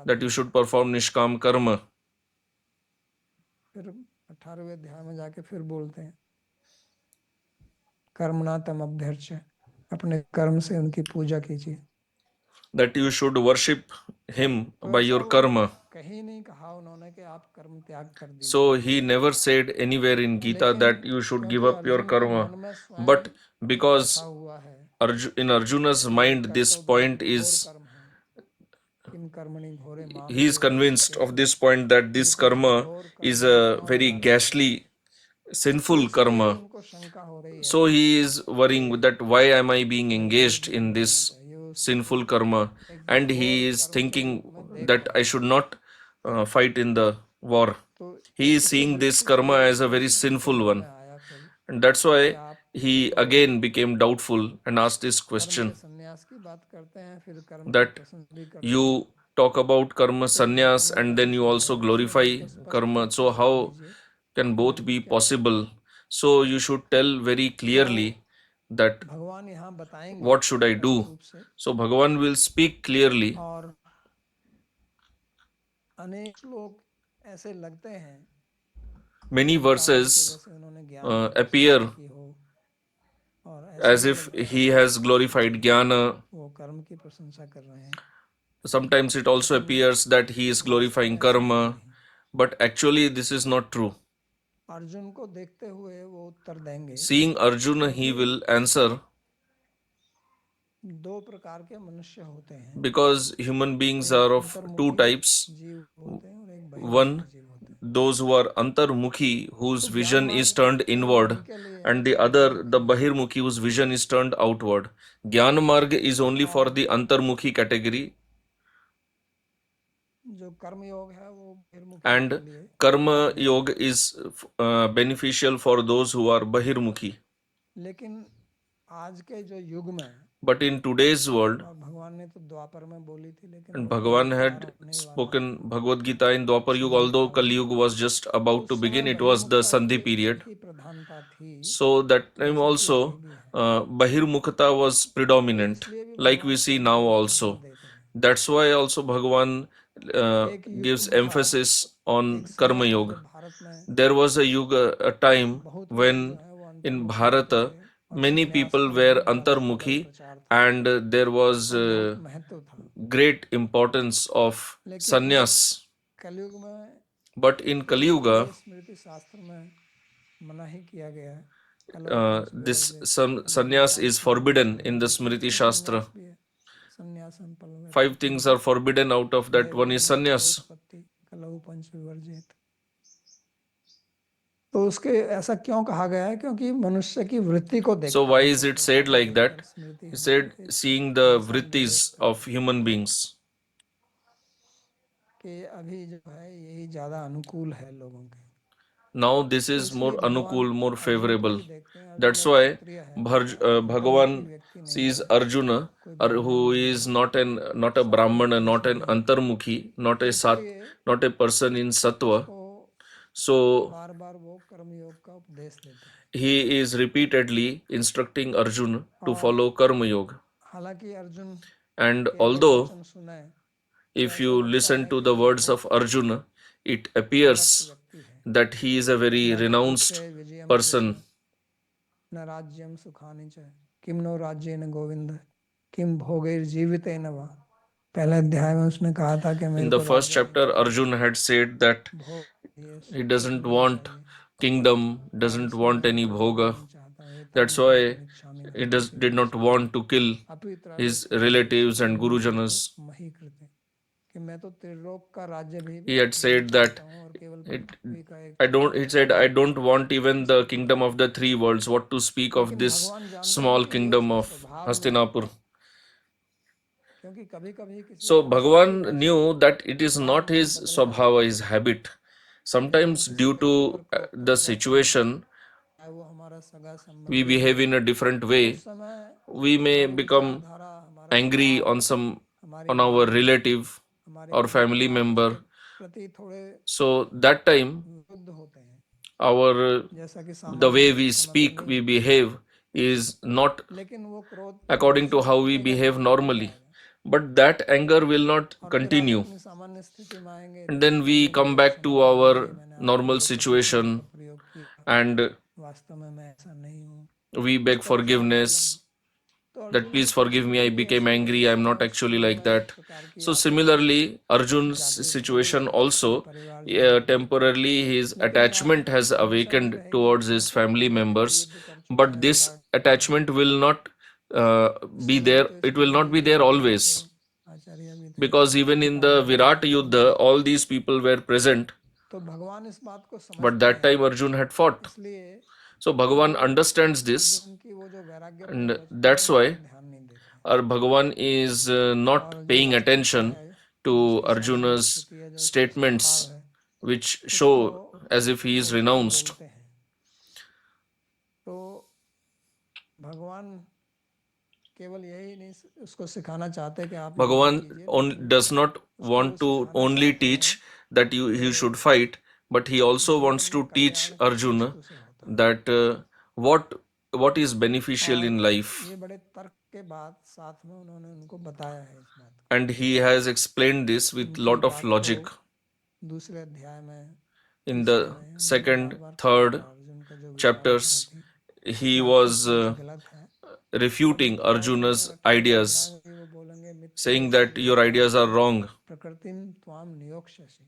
that you should perform nishkam karma. फिर 18वें अध्याय में जाके फिर बोलते हैं कर्मणा तम अभ्यर्च्य, अपने कर्म से उनकी पूजा कीजिए. That you should worship him by your karma. कहीं नहीं कहा उन्होंने कि आप कर्म त्याग कर दीजिए, So he never said anywhere in Gita that you should give क्योंकि up your अर्जुन के karma. मन में स्वयं But बसा because हुआ है In Arjuna's कि mind, this कर्तव्य point घोर is, कर्म है, किम कर्मणि घोरे माम he is नियोजयसि convinced of Keshav, this point that ये this तो karma घोर is कर्म है, a क्यों very आराधना करें। ghastly, तो sinful इसलिए karma. उनको शंका हो रही है So he is worrying with that why am I being मुझे engaged युद्ध in नहीं करना this चाहिए। वो sinful उसको karma, एक and घोर he is कर्म के thinking रूप में देख that रहा I है। should not fight in the war. तो He is इसी seeing this दृष्टि से karma as a very प्रश्न उनके sinful मन one, में आया फिर and that's कि why आप he तो again became doubtful and asked this कर्म question के संन्यास की बात करते हैं, फिर कर्म की that प्रशंसा भी करते हैं, you talk about karma तो क्या sannyas हमें and then you ऐसा also है? इसलिए glorify हमको स्पष्ट karma. रूप से So बता how दीजिए can कि both हमको be क्या करना है। possible? So you should tell very तो clearly that भगवान यहाँ बताएंगे what should I स्पष्ट do? रूप से, So Bhagavan will speak clearly. और अनेक लोग ऐसे लगते हैं Many उनका कि verses जैसे उन्होंने ज्ञान की appear प्रशंसा की हो, और ऐसा as भी if लगता he है has glorified jnana. वो कर्म की प्रशंसा कर रहे हैं, Sometimes it also लेकिन appears that he is वास्तव में glorifying ऐसा है karma, नहीं। but actually this is not true. Arjun को देखते हुए वो उत्तर देंगे, Seeing Arjuna, he will answer दो प्रकार के मनुष्य होते हैं, because human beings एक are of two अंतर्मुखी types. जीव होते हैं और एक One, बहिर्मुखी जीव होते हैं। those who are antarmukhi, whose तो ज्ञान vision मार्ग is turned केवल inward, उनके लिए है and the जो other, the अंतर्मुखी हैं, bahirmukhi, whose vision is turned outward. Jnana marg is only for और the antarmukhi category, जो कर्म योग है वो बहिर्मुखियों के and लिए karma लाभदायक है। yoga is beneficial for those who are bahirmukhi. लेकिन आज के जो युग में, But in today's world, और भगवान ने तो द्वापर में बोली थी, लेकिन and वो कलयुग Bhagavan पार had होने ही वाला है, spoken Bhagavad Gita in Dwapar Yuga, संधि although काल Kali में, Yuga was just तो about to उस समय begin, it was the बहिर्मुखता Sandhi की period. ही प्रधानता थी, So that time जैसा कि अभी also, भी है। Bahirmukhata was तो predominant, इसलिए भी like we भगवान see कर्म now योग पर बल also. देते हैं। That's why also Bhagavan एक gives युग था, emphasis on एक समय Karma था Yoga. जब भारत में There was a yuga, a time बहुत लोग जो when है वो in अंतर्मुखी होते Bharata थे और many संन्यास people का were बहुत बड़ा प्रबल antarmukhi, प्रचार था and there was और बहुत महत्व था। great importance of लेकिन sannyas. कलयुग में But in Kali ये Yuga, स्मृति शास्त्र में मना ही किया गया है। कलौ पंच this विवर्जित, कलौ sannyas is punch विवर्जित forbidden in the संन्यास, Smriti उसमें Shastra. संन्यास भी है। संन्यासम Five things are forbidden, out of that one is sannyas. उत्पत्ति कलौ पंच विवर्जित। तो उसके ऐसा क्यों कहा गया है? क्योंकि मनुष्य की वृत्ति को देखता So why है, is it said like that? Smriti He हमको said, इस seeing the दिशा निर्देश vrittis करती of human beings. कि अभी जो है यही ज्यादा अनुकूल है लोगों के। Now this तो is more इसलिए भगवान anukul, more अर्जुन को favorable. भी देखते हैं। अर्जुन That's एक why क्षत्रिय है, कोई अंतर्मुखी Bhagavan व्यक्ति नहीं sees है, Arjuna, कोई or ब्राह्मण who नहीं is है, not a brahmana, सात्विक not पुरुष an नहीं है, antarmukhi, इसलिए not a person in sattva. उसको So बार बार वो कर्मयोग का उपदेश देते हैं। he is repeatedly instructing Arjuna to और follow Karma Yoga. हालांकि अर्जुन And के अगर although वचन सुने तो if ऐसा you लगता listen है to कि the ये words of बहुत Arjuna, it समर्थ appears व्यक्ति है। that he is a very न renounced राजस्य विजयम person. सुखम न राज्यम सुखानि च किम नो राज्येन गोविंद किम भोगैर जीवितेन वा। पहले अध्याय में उसने कहा था कि In मेरे the को first राज्य नहीं chapter, चाहिए, Arjuna had said that भोग चाहिए, he सुख doesn't नहीं want चाहिए, kingdom, और doesn't इसलिए want मैं any कोई यज्ञ bhoga. नहीं चाहता हूँ, That's एताम why कर्तुम इच्छामि न he लोके did not वेत्सि want to kill अपि his त्रैलोक्यं relatives and वैश्यं gurujanas. निबद्धो मही कृते, कि मैं तो त्रिलोक का राज्य भी He had नहीं said that चाहता हूँ और केवल it, पृथ्वी का एक I don't. छोटा He सा said, I राज्य don't want even the ऐसा क्यों kingdom of चाहता the हूँ। three worlds. What to speak of लेकिन this भगवान जानते हैं small कि ये kingdom उसके of स्वभाव में है, Hastinapur? क्योंकि कभी कभी किसी So मनुष्य की Bhagavan ऐसी knew that it is स्वभाव not में his बदलाव swabhava, his habit. कि हम Sometimes किसी due व्यक्ति पर to क्रोध the कर जाते हैं, situation, चाहे वो हमारा सगा we संबंधी हो, behave in a different तो उस way. समय We may हमारी become विचारधारा, हमारा angry स्वभाव, हमारी on our वाणी, relative हमारे or family क्रियाकलाप उसके member. प्रति थोड़े So that time, विरुद्ध होते हैं, our जैसा कि the सामान्य way उस we समय पे speak, नहीं we होता है। behave is not लेकिन वो क्रोध according to जैसे ही how we रुकेगा behave फिर वो फिर normally. आएगा, But that anger will not और फिर आप continue. अपनी सामान्य स्थिति में आएंगे And तो then we कहेंगे come मुझे back क्षमा to कर our दीजिए, मैंने आपके normal ऊपर कटु शब्दों situation का प्रयोग किया, and वास्तव में मैं ऐसा नहीं हूँ। we इस beg तरह से आप चलेंगे forgiveness. that please forgive me, I became angry, I'm not actually like that. So similarly, Arjun's situation also, temporarily his attachment has awakened towards his family members, but this attachment will not be there, it will not be there always, आचार्य भी थे because even in the Virat Yuddha, all these people were present, तो भगवान इस बात को but समझते that हैं time Arjun had fought. इसलिए So Bhagavan understands this, Arjun की वो जो वैराग्य and पूर्वक that's why ध्यान नहीं देते our Bhagavan is not और paying जो attention है to दूसरी Arjuna's संस्कृति है जो स्वभाव statements, है which उसको show as if he is वो renounced. बोलते हैं तो भगवान केवल यही नहीं उसको सिखाना चाहते कि आप Bhagavan does not want to only teach that he should fight, but he also wants to teach Arjuna that what is beneficial in life. ये बड़े तर्क के बाद साथ में उन्होंने उनको बताया है इस बात को And he has explained this with lot of logic. दूसरे अध्याय में In the second, third chapters, he was refuting Arjuna's ideas, saying that your ideas are wrong. प्रकृतिम त्वाम नियोक्ष्यसि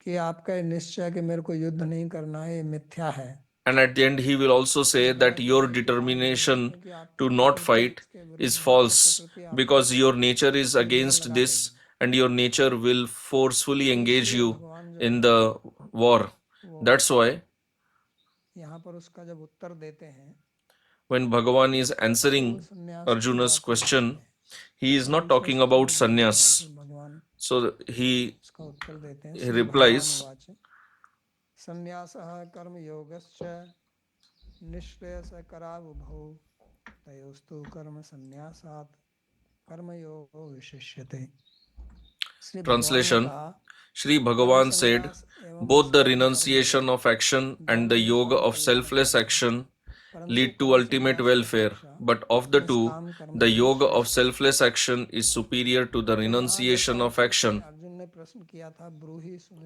कि आपका निश्चय कि मेरे को युद्ध नहीं करना है ये मिथ्या है. And at the end, he will also say that your determination to not fight is false, because your nature is against this, and your nature will forcefully engage you in the war. That's why यहाँ पर उसका जब उत्तर देते हैं when Bhagavan is answering Arjuna's question, he is not talking about sannyas. So he replies, संन्यासः कर्म योगश्च निःश्रेयस करावुभौ तयोस्तु कर्म संन्यासात् कर्म योगो विशिष्यते. Translation: Sri Bhagavan said, both the renunciation of action and the yoga of selfless action lead to ultimate welfare, but of the two, the yoga of selfless action is superior to the renunciation of action.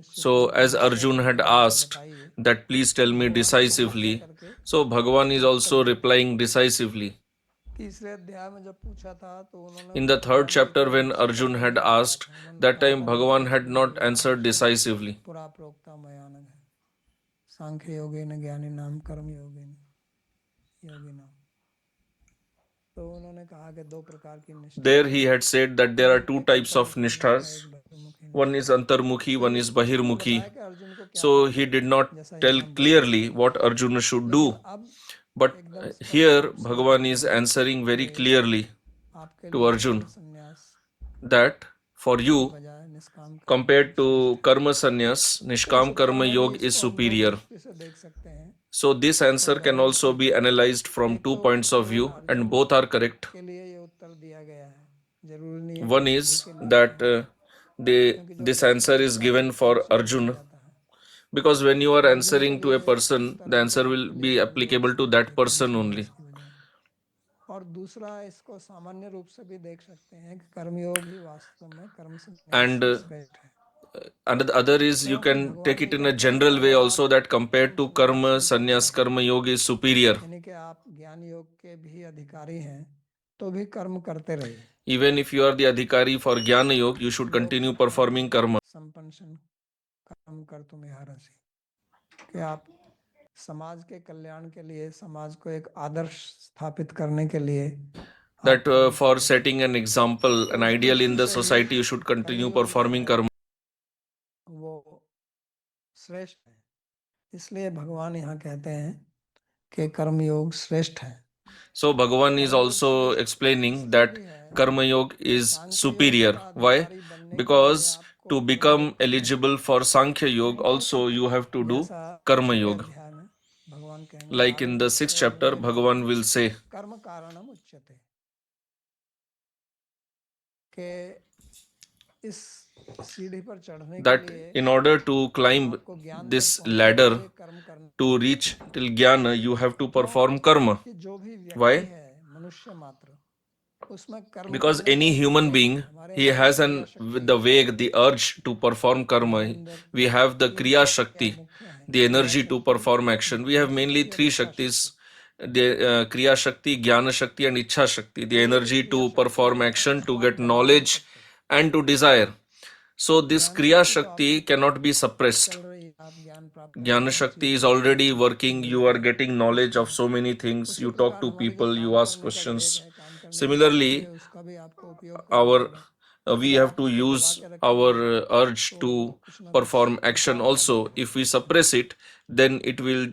So, as Arjun had asked that please tell me decisively, so Bhagavan is also replying decisively. In the third chapter, when Arjun had asked, that time Bhagavan had not answered decisively. There he had said that there are two types of nishthas. One is antarmukhi, one is bahirmukhi. So he did not tell clearly what Arjuna should do. But here Bhagavan is answering very clearly to Arjun that for you, compared to karma sannyas, nishkam karma yoga is superior. So this answer can also be analyzed from 2 points of view, and both are correct. One is that this answer is given for Arjuna, because when you are answering to a person, the answer will be applicable to that person only. And the other is, you can take it in a general way also, that compared to karma, sannyas, karma yoga is superior. Even if you are the adhikari for Jnana Yoga, you should continue performing karma. कि आप समाज के कल्याण के लिए, समाज को एक आदर्श स्थापित करने के लिए, that for setting an example, an ideal in the society, you should continue performing karma. वो श्रेष्ठ है. इसलिए भगवान यहाँ कहते हैं कि कर्म योग श्रेष्ठ है. So Bhagavan is also explaining that karma yoga is superior. Why? Because to become eligible for Sankhya Yoga, also you have to do Karma Yoga. Like in the 6th chapter, Bhagavan will say that in order to climb this ladder to reach till Jnana, you have to perform karma. Why? Because any human being, he has the veg, the urge to perform karma. We have the kriya shakti, the energy to perform action. We have mainly 3 shaktis: the Kriya Shakti, Jnana Shakti, and Ichha Shakti, the energy to perform action, to get knowledge, and to desire. So this Kriya Shakti cannot be suppressed. चल रही है, आप ज्ञान प्राप्त कर Jnana Shakti is already working, you are getting knowledge of so many things, you talk to people, you ask questions. Similarly, उसका भी आपको उपयोग करना our होगा। we have to use our urge to perform action also. If we suppress it, then it will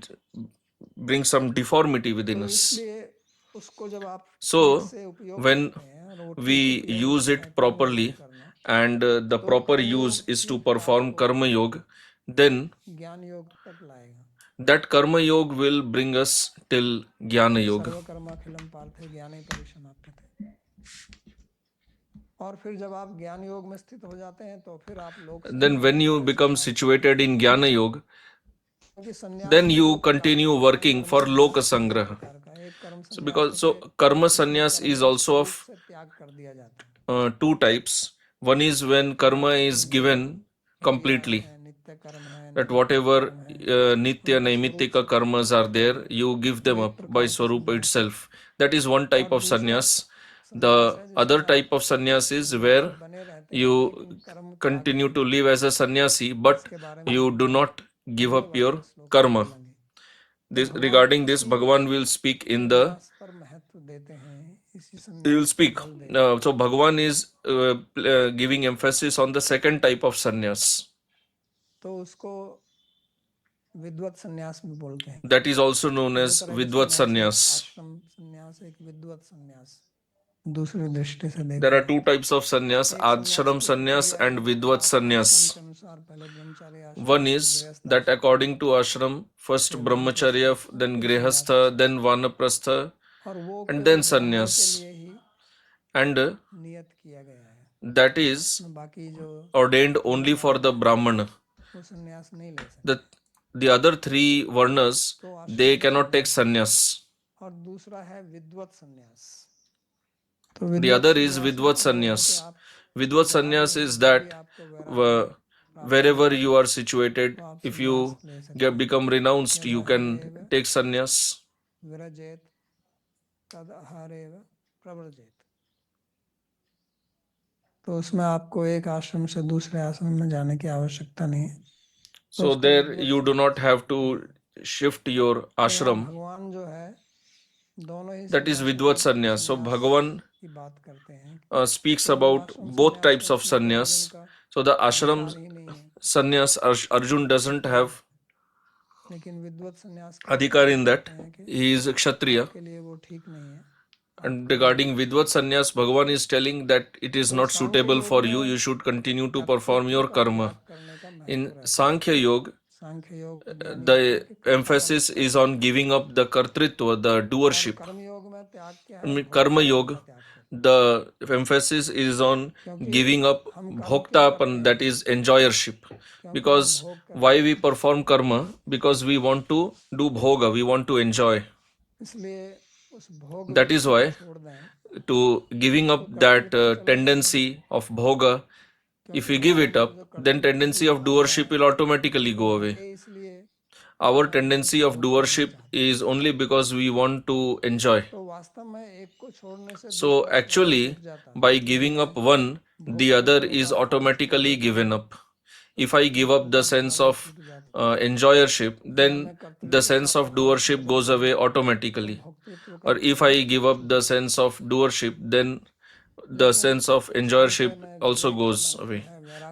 bring some deformity within तो us. इसलिए उसको जब आप ठीक So से उपयोग when करते हैं और वो ठीक we उपयोग use होता है it कर्म योग properly करना, and the तो proper कर्म use योग is to ही perform आपको karma yoga, then ज्ञान योग तक लाएगा। that karma yoga will bring us till jnana yoga. सर्वकर्माखिलम पार्थे ज्ञाने परिसमाप्यते। और फिर जब आप ज्ञान योग में स्थित हो जाते हैं तो फिर आप लोक Then when you become situated in jnana yoga, then you continue working for loka sangraha. So because karma sannyas is also of त्याग कर दिया जाता है। two types. One is when karma is given completely, नित्य कर्म है, that whatever nitya naimittika karmas are there, you give them up by swarupa itself. That is one type of sannyas. The other type of sannyas is where you continue to live as a sannyasi, but you do not give up your karma. This, regarding this, Bhagavan will speak in the. पर महत्व देते हैं इसी He will संन्यास को speak. बल देते So Bhagavan is giving emphasis on the second type of sannyas. तो उसको विद्वत संन्यास भी बोलते हैं। That is also known as दो तरह के Vidvat संन्यास sannyas. हैं, आश्रम संन्यास एक विद्वत संन्यास दूसरी दृष्टि से देखा There are जाए। two types of sannyas, एक Ashram सन्यास की sannyas प्रक्रिया and है, Vidvat आप आश्रम sannyas. के अनुसार पहले ब्रह्मचार्य आश्रम, One फिर is गृहस्थ that आश्रम, according to ashram, first फिर brahmacharya, वानप्रस्थ, और then फिर grihastha, सन्यास। then vanaprastha, और वो and केवल then ब्राह्मण के sannyas. लिए ही And नियत किया गया है, that is बाकी जो ordained only for the brahmana. वो संन्यास नहीं ले सकते। The other three varnas, they cannot take sannyas. और दूसरा है विद्वत संन्यास। The other is Vidvat sannyas. Vidvat sannyas is that wherever you are situated, if you become renounced, you can take sannyas. विरजेत तद आहारेव प्रव्रजेत। तो उसमें आपको एक आश्रम से दूसरे आश्रम में जाने की आवश्यकता नहीं है। So there you do not have to shift your ashram. भगवान जो है दोनों ही That is Vidvat sannyas. So Bhagavan की बात करते हैं, speaks about both types of sannyas. So the ashram sannyas, Arjun doesn't have लेकिन विद्वत संन्यास adhikar in that. He is a kshatriya. के लिए वो ठीक नहीं है। And regarding Vidvat sannyas, Bhagavan is telling that it is not suitable for you. You should continue to perform your karma. In Sankhya Yoga, the emphasis is on giving up the kartritva, the doership. In Karma Yoga, the emphasis is on giving up bhoktapan, that is enjoyership. Because why we perform karma? Because we want to do bhoga, we want to enjoy. That is why to giving up that tendency of bhoga, if we give it up, then tendency of doership will automatically go away. Our tendency of doership is only because we want to enjoy. So actually, by giving up one, the other is automatically given up. If I give up the sense of enjoyership, then the sense of doership goes away automatically. Or if I give up the sense of doership, then the sense of enjoyership also goes away.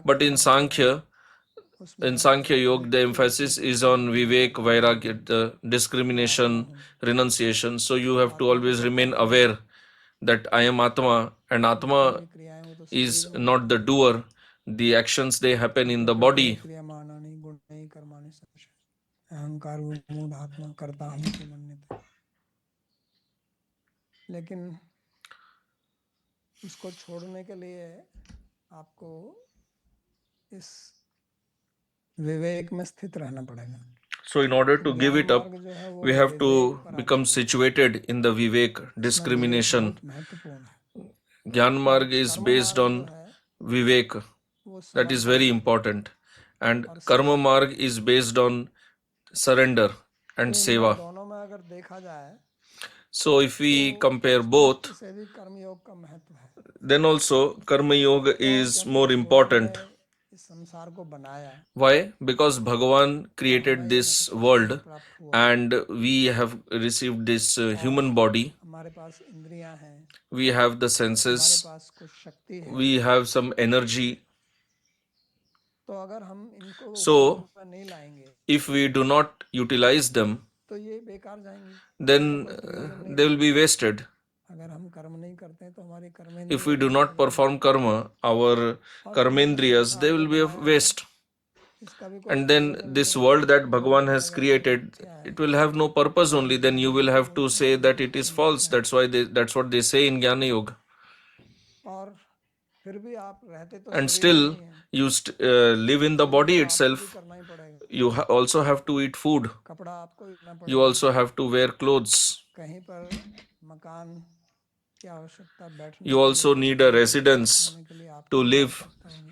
But in Sankhya Yoga, the emphasis is on Vivek, Vairagya, the discrimination, renunciation. So you have to always remain aware that I am Atma, and Atma is not the doer. The actions, they happen in the body. लेकिन उसको छोड़ने के लिए आपको इस विवेक में स्थित रहना पड़ेगा। So in order to give it up, we have to become situated in the Vivek, discrimination. Gyan Marg is based on Vivek. That is very important. And Karma Marg is based on surrender and seva. दोनों में अगर देखा जाए So if we compare उस both, दृष्टि से भी कर्मयोग का महत्व है, then also Karma Yoga is क्योंकि more भगवान important. ने इस संसार को बनाया, Why? Because Bhagavan तो हमें created ये this मनुष्य शरीर world प्राप्त हुआ and we have received this और human body. हमारे पास इंद्रियां हैं, We have the हमारे senses, पास कुछ शक्ति है, we have some energy. तो अगर हम इनको So उपयोग में नहीं लाएंगे if we do not utilize them, तो ये बेकार जाएंगी, then कोई प्रयोजन नहीं they will be wasted. अगर हम कर्म नहीं करते हैं तो हमारे If कर्मेंद्रिय we do not perforम karma, our karmendriyas, they will be of waste. इसका भी कोई And then this world that Bhagavan has created, it will have no purpose only. Then you will have to say that it is false. That's what they say in Jnana Yoga. और फिर भी आप रहते तो And शरीर में still ही हैं, you live in the body तो आपको भी itself. करना ही पड़ेगा, You also have to eat food. कपड़ा आपको लेना You पड़ेगा, also have to wear clothes. कहीं पर मकान की आवश्यकता, बैठने You के also लिए, need a residence खाने के लिए to आपको live. आवश्यकता होगी,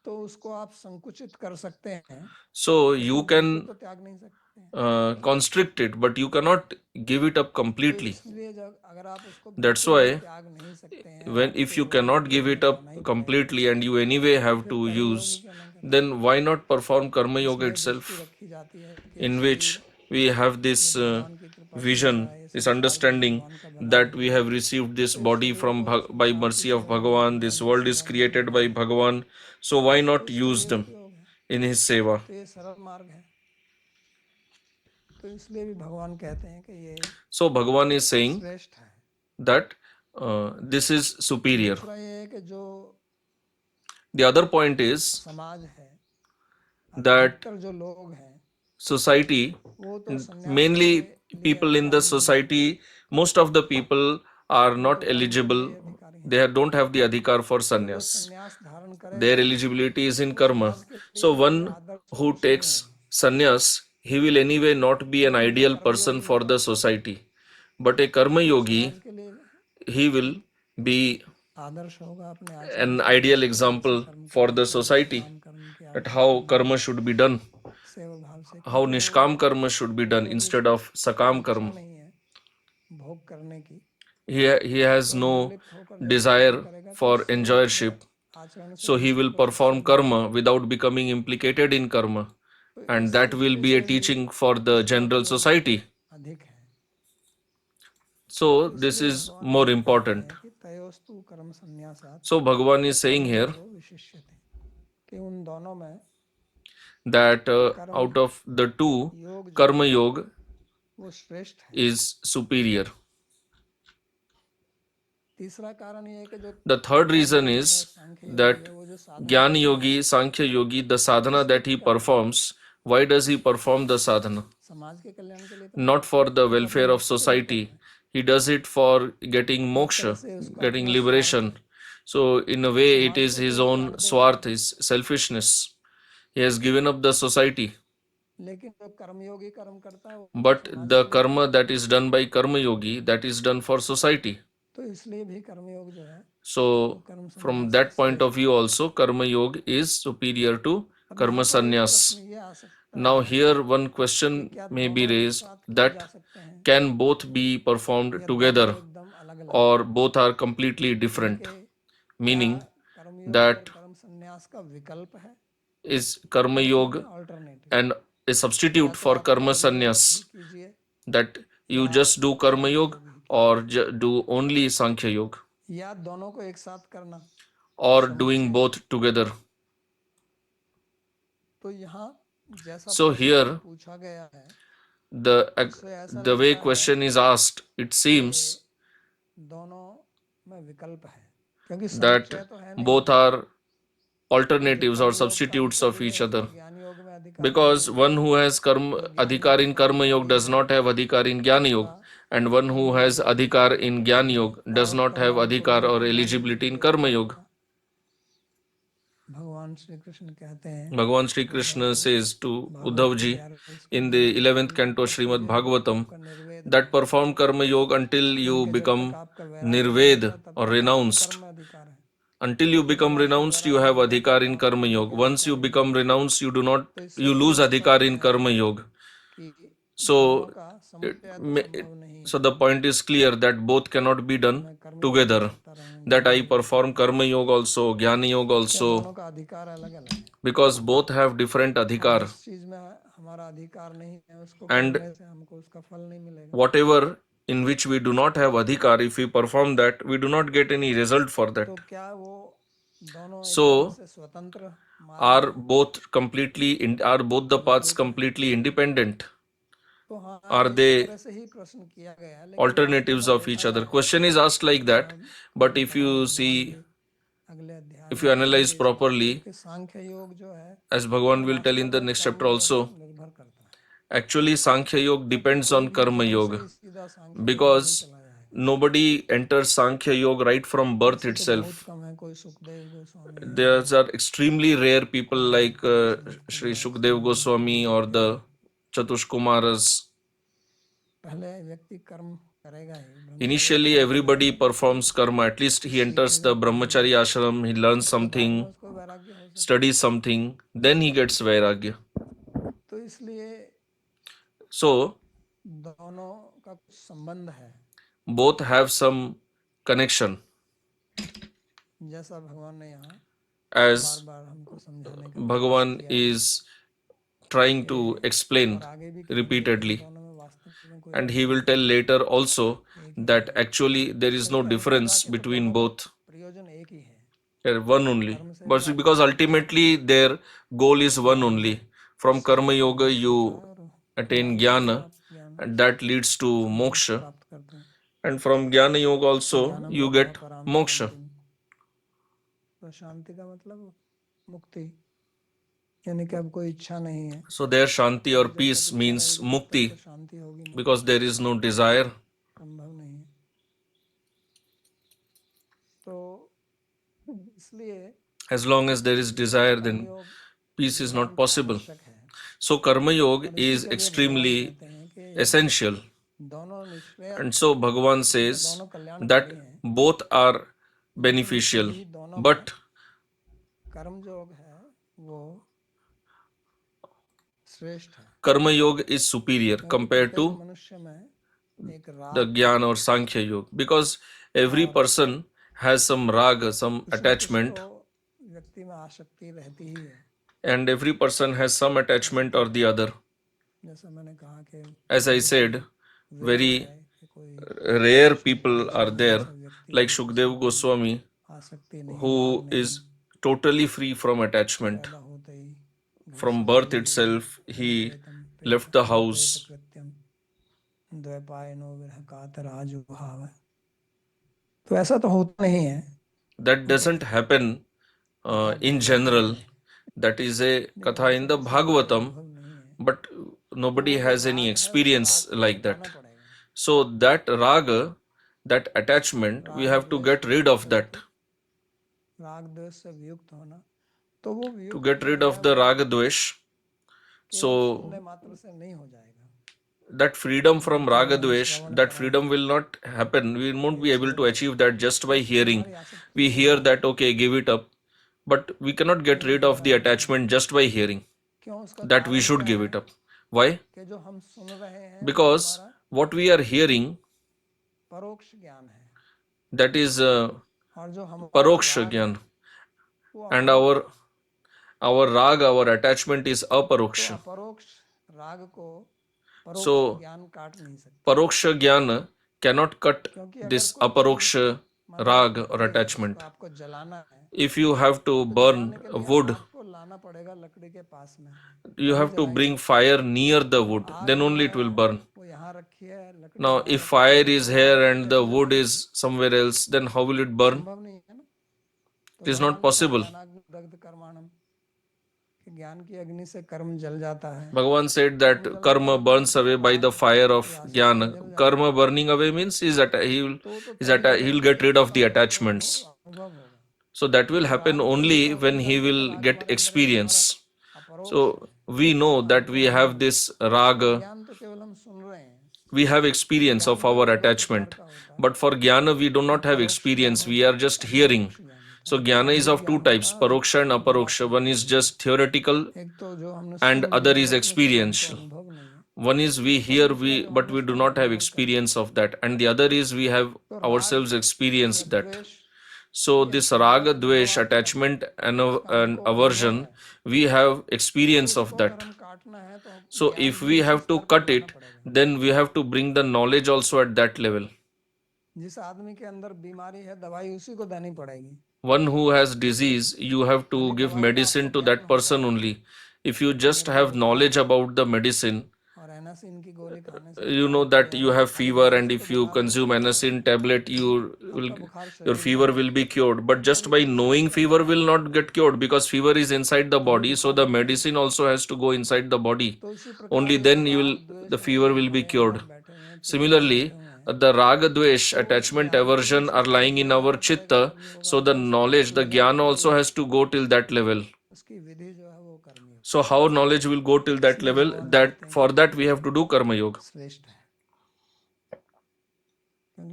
तो उसको आप संकुचित कर सकते हैं, So you can तो त्याग नहीं सकते हैं, constrict it, but you cannot give it up तो completely. इसलिए जब अगर आप उसको That's बिल्कुल भी why त्याग नहीं सकते हैं, when if you आपको cannot give उपयोग it में up लाना ही पड़ेगा, completely and you anyway have फिर to कर्मयोग ही use, क्यों ना करें, then why not perform Karma Yoga इसलिए दृष्टि itself, रखी जाती है कि in शरीर which we have this भगवान की कृपा से vision, बना है, ये this संसार भी understanding भगवान का बना that है, we have received this तो इस body शरीर from को by भगवान की mercy of सेवा में, Bhagavan. This भगवान की world is सेवा में created लगाना by है, Bhagavan. So why तो not इसके use लिए them उपयोग है, in His seva? तो ये सरल मार्ग है, तो इसलिए भी भगवान कहते हैं कि ये So Bhagavan is saying श्रेष्ठ है। that this is superior. दूसरा ये है कि जो The other point is समाज है, that अधिकतर जो लोग हैं society, वो तो सन्यास mainly के लिए people in the अधिकारी नहीं, society, most of the people are वो not तो कर्म के eligible. लिए अधिकारी हैं, They don't have the adhikar for तो जो sannyas. सन्यास धारण करे Their eligibility is in वो karma. समाज के लिए So कोई one आदर्श who पुरुष नहीं takes है, sannyas, he will anyway not be an लेकिन जो ideal person कर्मयोगी for है the society. But a karma वो yogi, समाज के लिए he will be आदर्श होगा अपने आचरण an से, ideal कैसे example कर्म for करना the चाहिए, society निष्काम कर्म की at आज्ञा how करनी karma चाहिए, should be done, सेवा भाव से, how क्योंकि वो nishkam karma should be done क्योंकि instead उसको of sakam इच्छा karma. नहीं है भोग करने की, He has तो no निर्लिप्त होकर जब कर्म desire करेगा तो for इससे अपने enjoyership. आचरण से So he दूसरों will को perform शिक्षा देगा, karma without becoming implicated in karma. तो And इस that will दृष्टि be a से भी teaching for the इसका general उपयोग society. अधिक है, So तो this इसलिए is भगवान more आगे कहते important. हैं कि तयोस्तु कर्म संन्यासात् So Bhagavan is saying here कर्मयोगो विशिष्यते, कि उन दोनों में that कर्म out of the two, योग जो karma है yoga वो श्रेष्ठ है। is superior. तीसरा कारण ये है कि जो The third reason ज्ञान योगी है, is सांख्य योगी that है, वो जो साधना Jnana करता Yogi, है, Sankhya Yogi, the sadhana किस that लिए he करता है? performs, why does he perform the sadhana? समाज के कल्याण के लिए तो Not करता for है, the वो तो अपने welfare of मोक्ष के लिए कर society. रहा है, He does it for getting एक तरह moksha, से उसका getting अपना स्वार्थ liberation. है, So in a way, it समाज is को his तो own उपकार देगा swarth, he, his selfishness. He has given up the society. लेकिन जो कर्मयोगी कर्म करता है वो But समाज the के लिए karma करता that है, is done by Karma Yogi, that is done for society. तो इसलिए भी कर्मयोग जो है वो So कर्म from संन्यास से that point of श्रेष्ठ है। view also, Karma Yoga is superior to अब Karma यहाँ पर एक Sannyas. प्रश्न ये आ सकता Now है here one कि question क्या may be दोनों एक raised साथ किए जा that सकते हैं can both be performed या दोनों together एकदम अलग अलग, or both are completely यानी different. कि क्या Meaning कर्मयोग और that कर्म संन्यास का विकल्प है is Karma या Yoga अल्टरनेटिव, and a या substitute तो for आप Karma कर्मयोग Sannyas, ही कीजिए that you या just do Karma Sankhya Yoga योग ही or कीजिए, do only Sankhya Yoga या दोनों को एक साथ करना or doing समुच्चय। both together. तो यहाँ जैसा So प्रश्न here पूछा गया है the उससे ऐसा the way लगता है question is asked, it कि seems दोनों में विकल्प है, क्योंकि that समुच्चय तो है नहीं, both are जो alternatives or कर्मयोग का substitutes of अधिकारी each है other. उसका ज्ञान योग में अधिकार Because नहीं है, one who has karma जो ज्ञान adhikar योग in का Karma Yoga अधिकारी does है not have adhikar in Jnana Yoga, उसका and one who कर्मयोग has में adhikar अधिकार in नहीं Jnana है, Yoga does और not have कर्म adhikar पूर्ण or ज्ञानी eligibility in व्यक्ति Karma नहीं Yoga. होगा। भगवान श्री कृष्ण कहते हैं Bhagavan Sri उद्धव Krishna को says to भागवत Uddhav के ji 11वें in स्कंद the में 11th कि canto तब तक Srimad जो Bhagavatam आपका निर्वेद that है, perform Karma Yoga until you यानी कि जब तक become आपका वैराग्य नहीं nirved होता तब or तक आपको renounced. कर्म में अधिकार है, Until you और जब become आपका renounced, you वैराग्य have हो जाता adhikar है in तो Karma आपको कोई Yoga. Once अधिकार you नहीं become है। renounced, you do not, तो इससे you फिर lose ये adhikar प्रश्न in है Karma Yoga. कि So, so the point is clear that both cannot be done together. That I perform Karma Yoga also, Jnana Yoga also, because both have different adhikar. And whatever in which we do not have adhikar, if we perform that, we do not get any result for that. So, are both the paths completely independent? Are they alternatives of each other? Question is asked like that, but if you analyze properly, as Bhagavan will tell in the next chapter also, actually Sankhya Yoga depends on Karma Yoga, because nobody enters Sankhya Yoga right from birth itself. There are extremely rare people like Sri Shukdev Goswami or the Chatush Kumaras. Initially, everybody performs karma. At least he enters the brahmachari ashram, he learns something, studies something, then he gets vairagya. So, both have some connection. As Bhagavan is trying to explain repeatedly. And he will tell later also that actually there is no difference between both. One only. But because ultimately their goal is one only. From Karma Yoga you attain Jnana, and that leads to Moksha. And from Jnana Yoga also you get Moksha. So there Shanti or peace means Mukti, because there is no desire. As long as there is desire, then peace is not possible. So Karma Yoga is extremely essential. And so Bhagavan says that both are beneficial, but Karma Yoga is superior compared to the Jnana or Sankhya Yoga, because every person has some raga, some attachment, and every person has some attachment or the other. As I said, very rare people are there, like Shukdev Goswami, who is totally free from attachment. From birth itself, he left the house. That doesn't happen in general. That is a katha in the Bhagavatam, but nobody has any experience like that. So that raga, that attachment, we have to get rid of that. To get rid of the raga dvesh. So that freedom from raga dvesh, that freedom will not happen. We won't be able to achieve that just by hearing. We hear that, okay, give it up. But we cannot get rid of the attachment just by hearing that we should give it up. Why? Because what we are hearing, that is paroksha jnana, and our raga, our attachment is aparoksha. So paroksha jnana cannot cut this aparoksha raga or attachment. If you have to burn wood, you have to bring fire near the wood, then only it will burn. Now, if fire is here and the wood is somewhere else, then how will it burn? It is not possible. Bhagavan said that karma burns away by the fire of jnana. Karma burning away means he will get rid of the attachments. So that will happen only when he will get experience. So we know that we have this raga, we have experience of our attachment. But for jnana, we do not have experience, we are just hearing. So jnana is of two types, paroksha and aparoksha. One is just theoretical and other is experiential. One is we hear, but we do not have experience of that, and the other is we have ourselves experienced that. So this raga, dvesh, attachment and aversion, we have experience of that. So if we have to cut it, then we have to bring the knowledge also at that level. जिस आदमी के अंदर बीमारी है दवाई उसी को देनी पड़ेगी. One who has disease, you have to give medicine to that person only. If you just have knowledge about the medicine, और एनासिन की गोली खाने से you know that you have fever, and if you consume anacin tablet, your fever will be cured. But just by knowing fever will not get cured, because fever is inside the body, so the medicine also has to go inside the body. Only then the fever will be cured. Similarly, the raga, dvesh, attachment, aversion are lying in our chitta, so the knowledge, the jnana also has to go till that level. उसकी विधि जो है वो करनी है. So how knowledge will go till that level? That for that we have to do karma yoga. श्रेष्ठ है.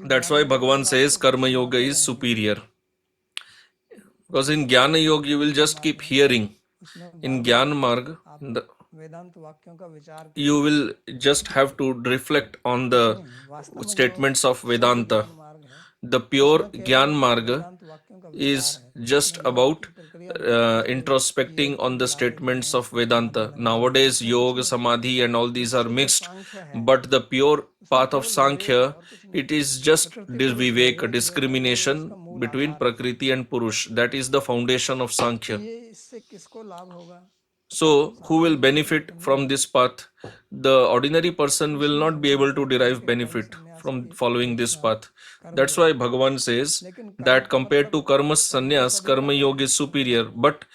That's why Bhagavan says karma yoga is superior. Because in jnana yoga you will just keep hearing. In jnana marg, वेदांत वाक्यों का विचार you will just have to reflect on the statements of Vedanta. मार्ग है. The pure Gyan Marga वाक्यों का is just about introspecting on the statements of Vedanta. Nowadays, yoga, samadhi, and all these are mixed, but the pure path of Sankhya, it is just vivek, discrimination between Prakriti and Purush. That is the foundation of Sankhya. ये इससे किसको लाभ होगा? So, who will benefit from this path? The ordinary person will not be able to derive benefit from following this path. That's why Bhagavan says that compared to karma sannyas, karma yoga is superior. But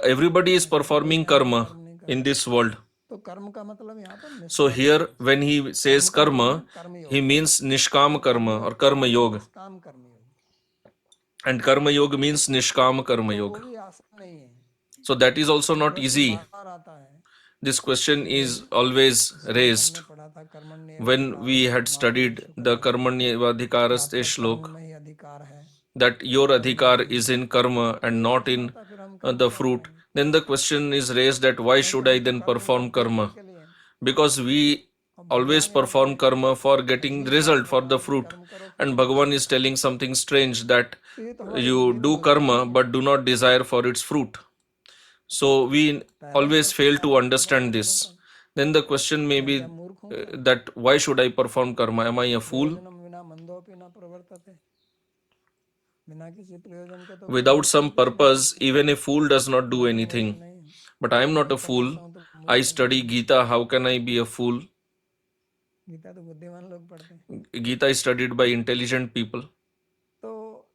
everybody is performing karma in this world. तो कर्म का मतलब यहाँ पर So here, when he says karma, he means nishkam karma or karma yoga. काम करनी होगी. And karma yoga means nishkam karma yoga. कोई आसान नहीं है. So that is also not easy. बार आता है. This question is always raised. पढ़ा था कर्मण्य When we had studied the Karmanyevadhikaraste shlok, में ही अधिकार है. that your adhikar is in karma and not in the fruit, then the question is raised that why should I then perform karma? Because we always perform karma for getting result, for the fruit. And Bhagavan is telling something strange, that you do karma but do not desire for its fruit. So we always fail to understand this. Then the question may be that why should I perform karma? Am I a fool? बिना मंदोपि न प्रवर्तते. बिना किसी प्रयोजन के तो Without some purpose, even a fool does not do anything. But I am not a fool. I study Gita. How can I be a fool? Gita तो बुद्धिमान लोग पढ़ते हैं. Gita is studied by intelligent people. तो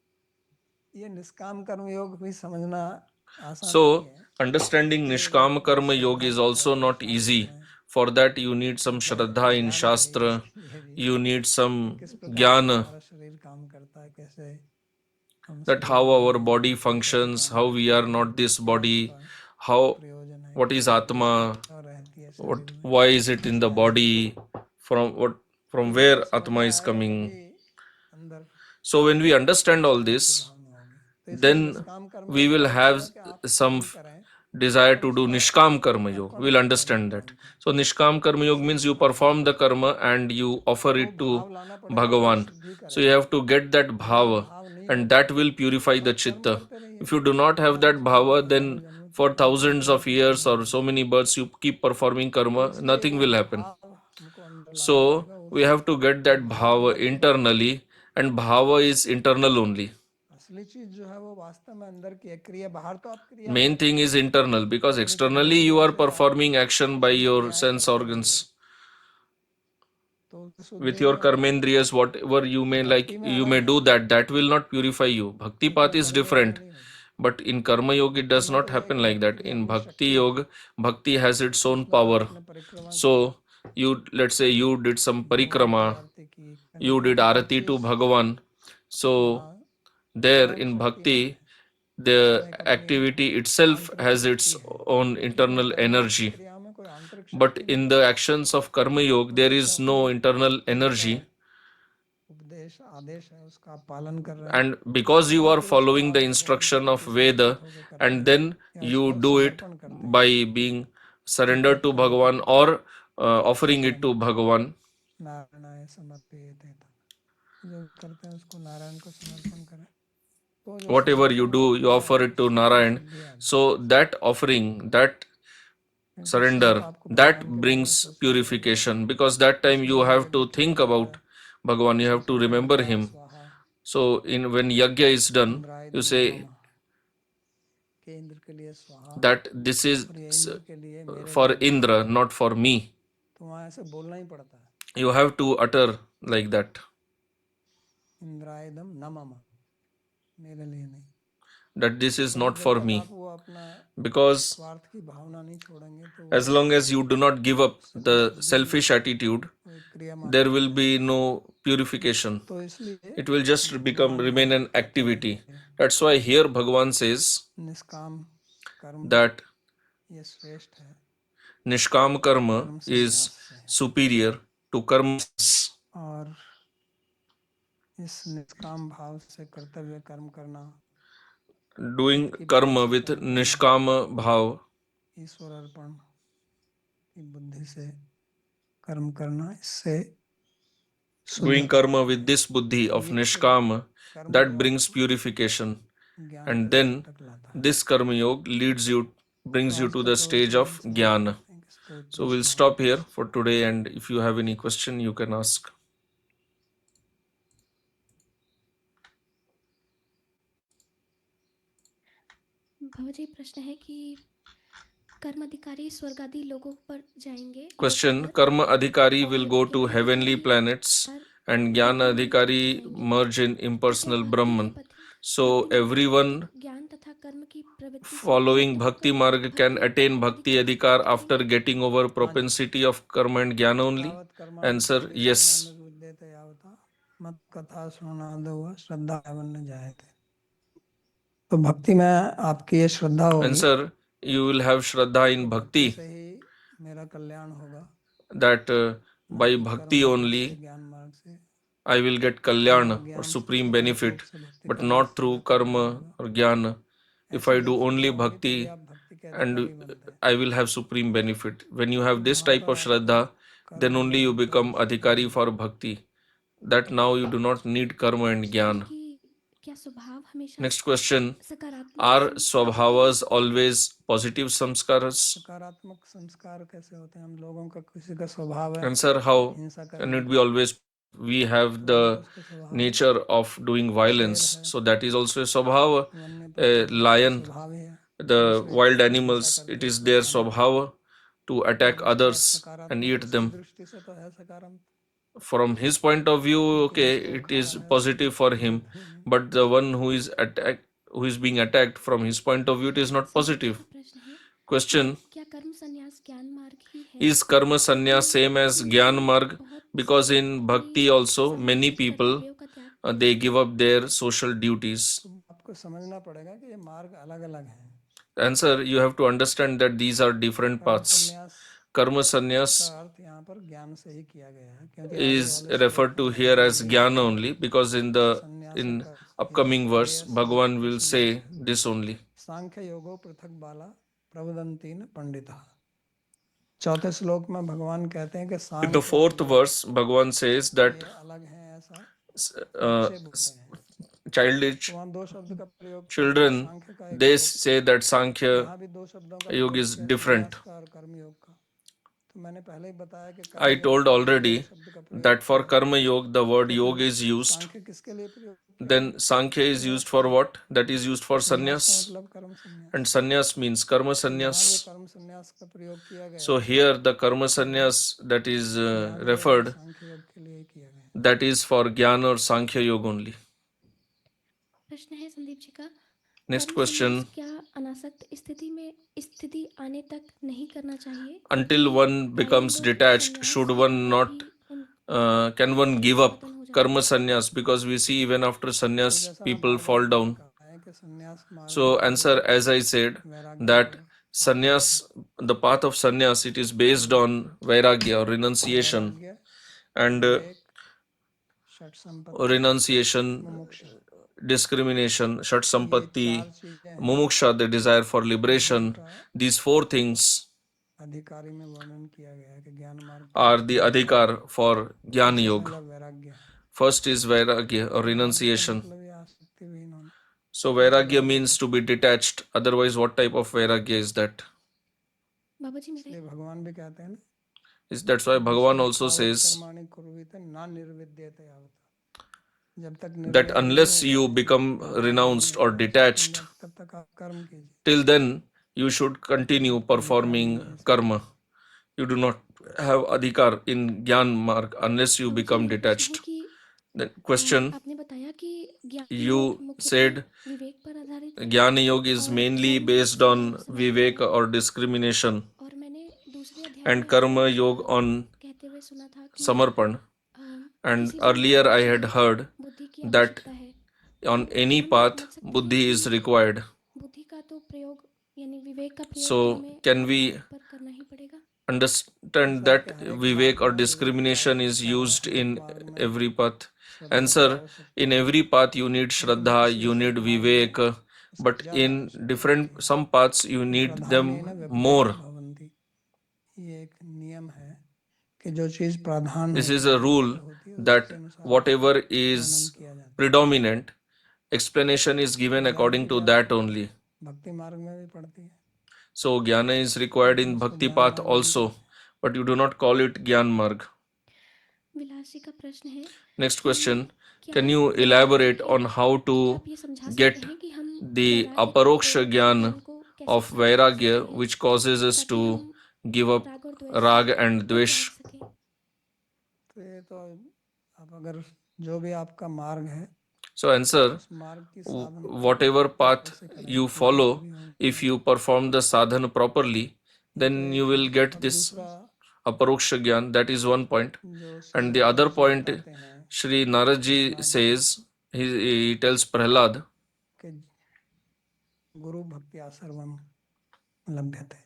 ये निष्काम कर्म योग भी समझना आसान So, understanding Nishkam Karma Yoga is also not easy. For that, you need some Shraddha in Shastra, you need some Jnana, हमारा शरीर काम करता है कैसे हम that how our body functions, how we are not this body, how प्रयोजन है what is Atma, और रहती है why is it in the body, from where Atma is coming. अंदर So, when we understand all this, then we will have some desire to do Nishkam Karma Yoga. We'll understand that. So Nishkam Karma Yoga means you perform the karma and you offer it to Bhagavan. So you have to get that bhava, and that will purify the chitta. If you do not have that bhava, then for thousands of years or so many births you keep performing karma, nothing will happen. So we have to get that bhava internally, and bhava is internal only. असली चीज जो है वो वास्तव में अंदर की है. क्रिया बाहर तो आप क्रिया Main thing is internal, because externally you are performing action by your sense organs. तो With your karmendriyas, whatever you may like, you may do that. That will not purify you. Bhakti path is different. But in karma yoga, it does not happen like that. In bhakti yoga, bhakti has its own power. So, let's say you did some parikrama, you did arati to Bhagavan. So, there in bhakti, the activity itself has its own internal energy. क्रिया में कोई आंतरिक But in the actions of karma yoga, there is no internal energy. उपदेश आदेश है उसका आप पालन कर रहे हैं. And because you are following the instruction of Veda, and then you do it by being surrendered to Bhagavan, or offering it to Bhagavan. नारायणाय समर्पयते जो करते हैं उसको नारायण को समर्पण करें तो जो Whatever you समर्पण do, you होता offer है it to उससे Narayan. शुद्धि आती है। So that offering, that क्योंकि उस समय surrender, तो आपको that भगवान के बारे में brings सोचना पड़ेगा। purification, because that time you इसलिए have ये to भी think कहा about गया है, Bhagavan, you have to remember इंद्राय him. स्वाहा So in when yajna is done, इंद्राय you दम say नमः कि इंद्र के लिए स्वाहा that this is और ये इंद्र के लिए मेरे for लिए नहीं। Indra, not for me. तो वहाँ ऐसे बोलना ही पड़ता है, You have to utter like that, इंद्राय दम नमः मेरे लिए नहीं। that this is तो not जब for तक me. आप वो अपना Because स्वार्थ की भावना नहीं छोड़ेंगे तो as वो long as you do not give up उससे कोई the शुद्धि selfish attitude, वो एक क्रिया मात्र there रह will जाएगी। be no purification. तो इसलिए It will just become भगवान remain an कहते activity. हैं, That's why here Bhagavan says निष्काम कर्म that ये श्रेष्ठ है Nishkam karma कर्म is संन्यास से। superior to karma. और इस निष्काम भाव से कर्तव्य कर्म करना, Doing की karma प्रवृत्ति with कर्म करना, Nishkama bhav, ईश्वर अर्पण की बुद्धि से कर्म करना, इससे doing शुद्ध karma with this buddhi of ये फिर Nishkama, कर्म that योग brings purification. ज्ञान And की then अवस्था तक लाता है। this karma yoga leads you, brings तो you आज to का the तो stage of यहीं समाप्त jnana. करते हैं, किसी कोई So we'll प्रश्न हो stop तो here पूछ for today, and if you have any question, you can ask. भवजी प्रश्न है कि कर्म अधिकारी स्वर्ग आदि लोगों पर जाएंगे, Question: लोक पर, Karma adhikari will और go to ज्ञान heavenly अधिकारी planets, पर and Jnana ब्रह्मलोक पर adhikari जाएंगे। merge in तो क्या impersonal भक्ति के Brahman. पथिक So भक्ति मार्ग everyone में ज्ञान तथा कर्म की प्रवृत्ति से following प्राप्त Bhakti होकर Marg can भक्ति attain Bhakti अधिकार Adhikar प्राप्त after करेंगे? getting over हाँ जी। propensity of karma and jnana only? तावत् कर्माणि Answer: क्रियते yes. नानुरुध्यते यावता मत कथा श्रवणादो वा श्रद्धा न जायते। तो भक्ति में आपकी ये श्रद्धा होगी, Answer: you will have Shraddha तो in भक्ति Bhakति, से ही मेरा कल्याण होगा, that ना by कि कर्म Bhakति मार्ग से, only ज्ञान मार्ग से। I will get कर्म Kalyana और or ज्ञान से supreme तो लोक benefit, लोक से भक्ति but करने not से through मेरा कल्याण karma होगा। or jnana. If ऐसी I जब do only श्रद्धा होगी तभी Bhakti, आप भक्ति के अधिकारी and बनते हैं। I will have supreme benefit. When you तो have this वहाँ type पर of आपको Shraddha, then कर्म only you ज्ञान become कर्म से Adhikari कोई for Bhakti. That now you do not need karma and प्रश्न है jnana. कि क्या स्वभाव हमेशा Next question: सकारात्मक are संस्कार होते हैं? swabhavas always positive samskaras? सकारात्मक संस्कार कैसे होते हैं? हम लोगों का किसी का स्वभाव है Answer: how हिंसा can करने it be का, always? We have तो the उसके स्वभाव है। nature of doing शेर violence, है, so that is also a swabhava. वन्य A पशु का lion, स्वभाव ही है, the दूसरे wild की हिंसा animals, करके it is उसको their खाना। swabhava to तो attack जब उसका others and सकारात्मक eat उसकी them. दृष्टि से तो है सकारात्मक, From his point of view, क्योंकि okay, उसको it खाना is है, positive for him, but the one who is attacked, who is being attacked, from his point of view, it is not Sandeep ji positive. का प्रश्न है Question: कि क्या कर्म संन्यास ज्ञान मार्ग ही है? is karma sannyas same as भक्ति Gyan में Marg? बहुत Because से in अपने Bhakti also many सामाजिक people कर्तव्यों का त्याग they करते give हैं। up their social duties. तो आपको समझना पड़ेगा कि ये मार्ग अलग अलग हैं। Answer: you have to understand that these are different कर्म paths. संन्यास Karma का sannyas अर्थ यहाँ पर ज्ञान से ही किया गया है, क्योंकि आगे is वाले referred श्लोकों to में here भगवान as यही Jnana कहेंगे। only, because संन्यास in का upcoming verse हेयस Bhagavan भक्ति will say संन्यास। this only. सांख्य योगो पृथक बाला प्रवदंती न पंडिता। चौथे श्लोक में भगवान कहते हैं कि In the सांख्य और fourth योग verse, Bhagavan says that ये अलग हैं, ऐसा uh, बच्चे बोलते हैं। childish तो वहाँ दो शब्द का प्रयोग किया गया, children, सांख्य का एक they योग, say that Sankhya यहाँ भी दो शब्दों का Yoga प्रयोग is किया, different. संन्यास का और कर्म योग का। तो मैंने पहले ही बताया कि कर्म I योग told के लिए already योग शब्द का प्रयोग that for किया है। Karma Yoga the word तो yoga फिर is used. सांख्य किसके लिए प्रयोग किया Then गया? Sankhya is कर्म योग used के for लिए। what? That is used for संन्यास का sannyas, मतलब कर्म संन्यास, and sannyas means karma तो जहाँ भी sannyas. कर्म संन्यास का प्रयोग किया गया So है, here the karma sannyas that is ज्ञान योग और referred, सांख्य योग के लिए किया गया है। that is for Jnana or Sankhya Yoga only. प्रश्न है संदीप जी का, Next कर्म question: संन्यास क्या अनासक्त स्थिति आने तक नहीं करना चाहिए? until क्योंकि one becomes कायिनों detached, संन्यास should के one बाद not भी can one give up पतन हो जाता karma है। sannyas? Because we see even after तो sannyas जैसा people भागवत fall में down. कहा है कि संन्यास मार्ग So answer, as I said, वैराग्य that और sannyas, the path of sannyas, it is based on vairagya or renunciation, वैराग्य, and विवेक, षट संपत्ति, renunciation, मुमुक्षा, discrimination, shat ये sampatti, चार चीजें हैं mumuksha, the desire for liberation. जिनका These four things अधिकारी में वर्णन किया गया है कि ज्ञान मार्ग are the adhikar for Gyan Yoga. मतलब वैराग्य है, First is Vairagya or renunciation. मतलब ये आसक्ति विहीन होना। So Vairagya means to be detached. Otherwise, what type of Vairagya is that? बाबा जी मेरा इसलिए भगवान भी कहते हैं ना, That's why Bhagavan also says कर्माणि कुर्वीत ना निर्विद्यते यावत्, जब तक that unless you become renounced or detached, तब तक आप कर्म कीजिए। till then you should continue performing karma. You do not have adhikar in Gyan Marg unless you Baba ji become मेरा प्रश्न है detached. कि The question, आपने बताया कि ज्ञान you योग मुख्यतः said विवेक पर आधारित है Jnana Yoga is और mainly कर्म based योग on समझ Viveka में or discrimination, और मैंने दूसरे अध्याय and में Karma आपको Yoga on कहते हुए सुना था कि Samarpan. And किसी भी earlier मार्ग I के had लिए heard बुद्धि की that आवश्यकता है। on तो any हम path समझ सकते हैं buddhi is कि required. बुद्धि का तो प्रयोग यानी विवेक का प्रयोग So तो हमें can हर we मार्ग पर करना ही पड़ेगा। understand ऐसा that कि हर एक Vivek or मार्ग में discrimination विवेक is की आवश्यकता है, used हर एक in मार्ग में every path? श्रद्धा की Answer, आवश्यकता in है, every path you need लेकिन Shraddha, किसी you need मार्ग में Vivek, इसकी but ज्यादा in आवश्यकता different, होती है। some paths you need प्रधानेन them विपरीता more. भवन्ति, ये एक नियम है कि जो चीज प्रधान This होती is है, a rule मुख्य होती है, that उसके अनुसार whatever वर्णन is किया जाता है। predominant, explanation is given ज्ञान according की to जरूरत that only. भक्ति मार्ग में भी पड़ती है, So Jnana is required in उसको Bhakti ज्ञान path मार्ग नहीं also, कहते। but you do not call it Gyan Marg. विलास जी का प्रश्न है Next कि question, क्या can you वैराग्य elaborate है on how कि to आप ये समझा get सकते हैं कि हम the वैराग्य का aparoksha प्रयोग Gyan ज्ञान को कैसे of प्राप्त कर Vairagya सकते हैं which causes us ताकि to हम give up राग और द्वेष Rag से and Dvesh? त्याग सकें। तो ये तो आप अगर जो भी आपका मार्ग है, So answer, उस मार्ग की साधना whatever path कैसे करें, you ठीक follow, भी हो। if you perform the sadhana properly, then you will get और this दूसरा aparoksha Gyan. That is one point. जो And the Shri other Narad ji point, बताते हैं Shri Narad ji says, he tells Prahlad कि गुरु भक्ति सर्वम लभ्यते,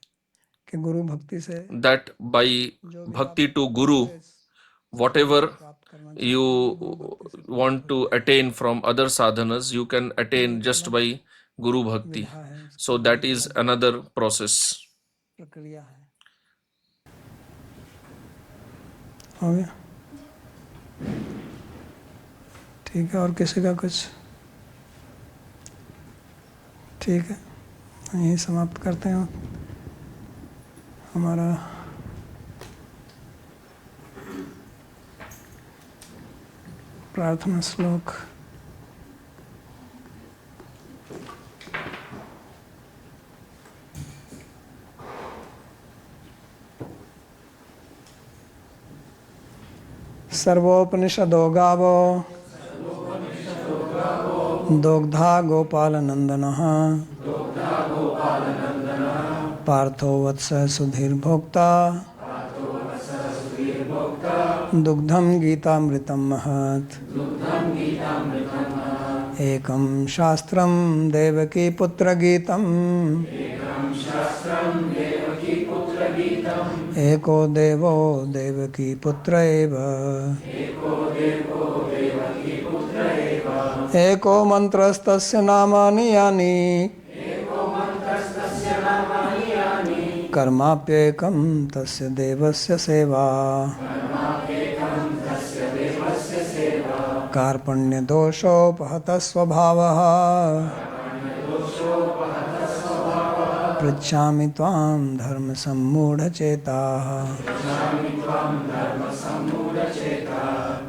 कि गुरु भक्ति से that by जो भी bhakti आप to Guru, दूसरे whatever प्राप्त करना चाहते हैं, you वो गुरु भक्ति से प्राप्त want हो to जाएगा। attain from other sadhanas, you can attain एक just अलग by Guru Bhakti. विधा है उसकी, So that एक is अलग another process. प्रक्रिया है। हो गया, ठीक है। और किसी का कुछ? ठीक है, यहीं समाप्त करते हैं हमारा प्रार्थना श्लोक। सर्वोपनिषदो गावो दोग्धा गोपालनंदनः पार्थो वत्स सुधीर्भोक्ता दुग्धं गीतामृतं महत्। एकं शास्त्रं देवकी पुत्रगीतम् एको देवो देवकी पुत्र एव। एको मन्त्रस्तस्य नामानि यानि कर्माप्येकं तस्य देवस्य सेवा। कार्पण्यदोषोपहतः स्वभावः पृच्छामि त्वां धर्मसम्मूढचेताः।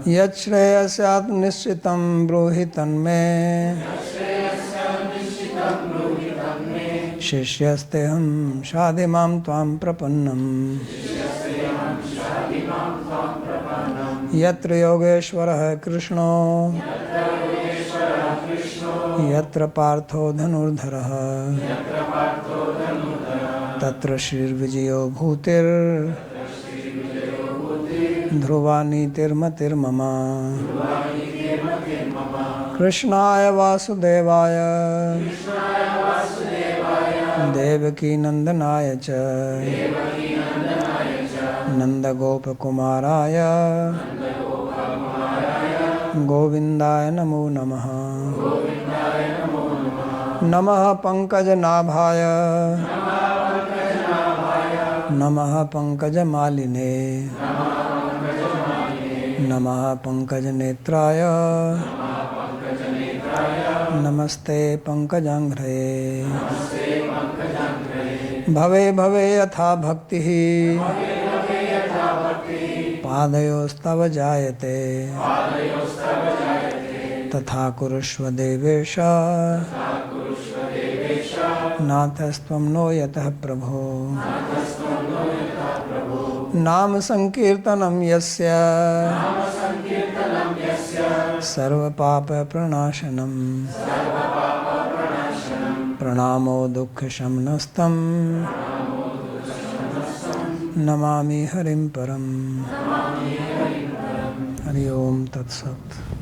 यच्छ्रेयस्यात् निश्चितं ब्रूहि तन्मे शिष्यस्तेऽहं शाधिमां त्वां प्रपन्नम्। यत्र योगेश्वरः कृष्णो यत्र पार्थो धनुर्धरः तत्र श्रीर्विजयो भूतिर् ध्रुवा नीतिर्मतिर्मम। कृष्णाय वासुदेवाय देवकी नंदनाय च नंदगोपकुमाराय गोविन्दाय नमो नमः। नमः पंकजनाभाय नमः पंकजमालिने नमः पंकजनेत्राय नमस्ते पंकजांघ्रे भवे भवे यथा भक्तिः पादयोस्तव जायते तथा कुरुष्व देवेश नाथस्त्वं नो यतः प्रभो नाम संकीर्तनं यस्य सर्वपापप्रणाशनं प्रणामो दुःखशमनस्तं नमामि हरिं परम् हरि ओम तत्सत्।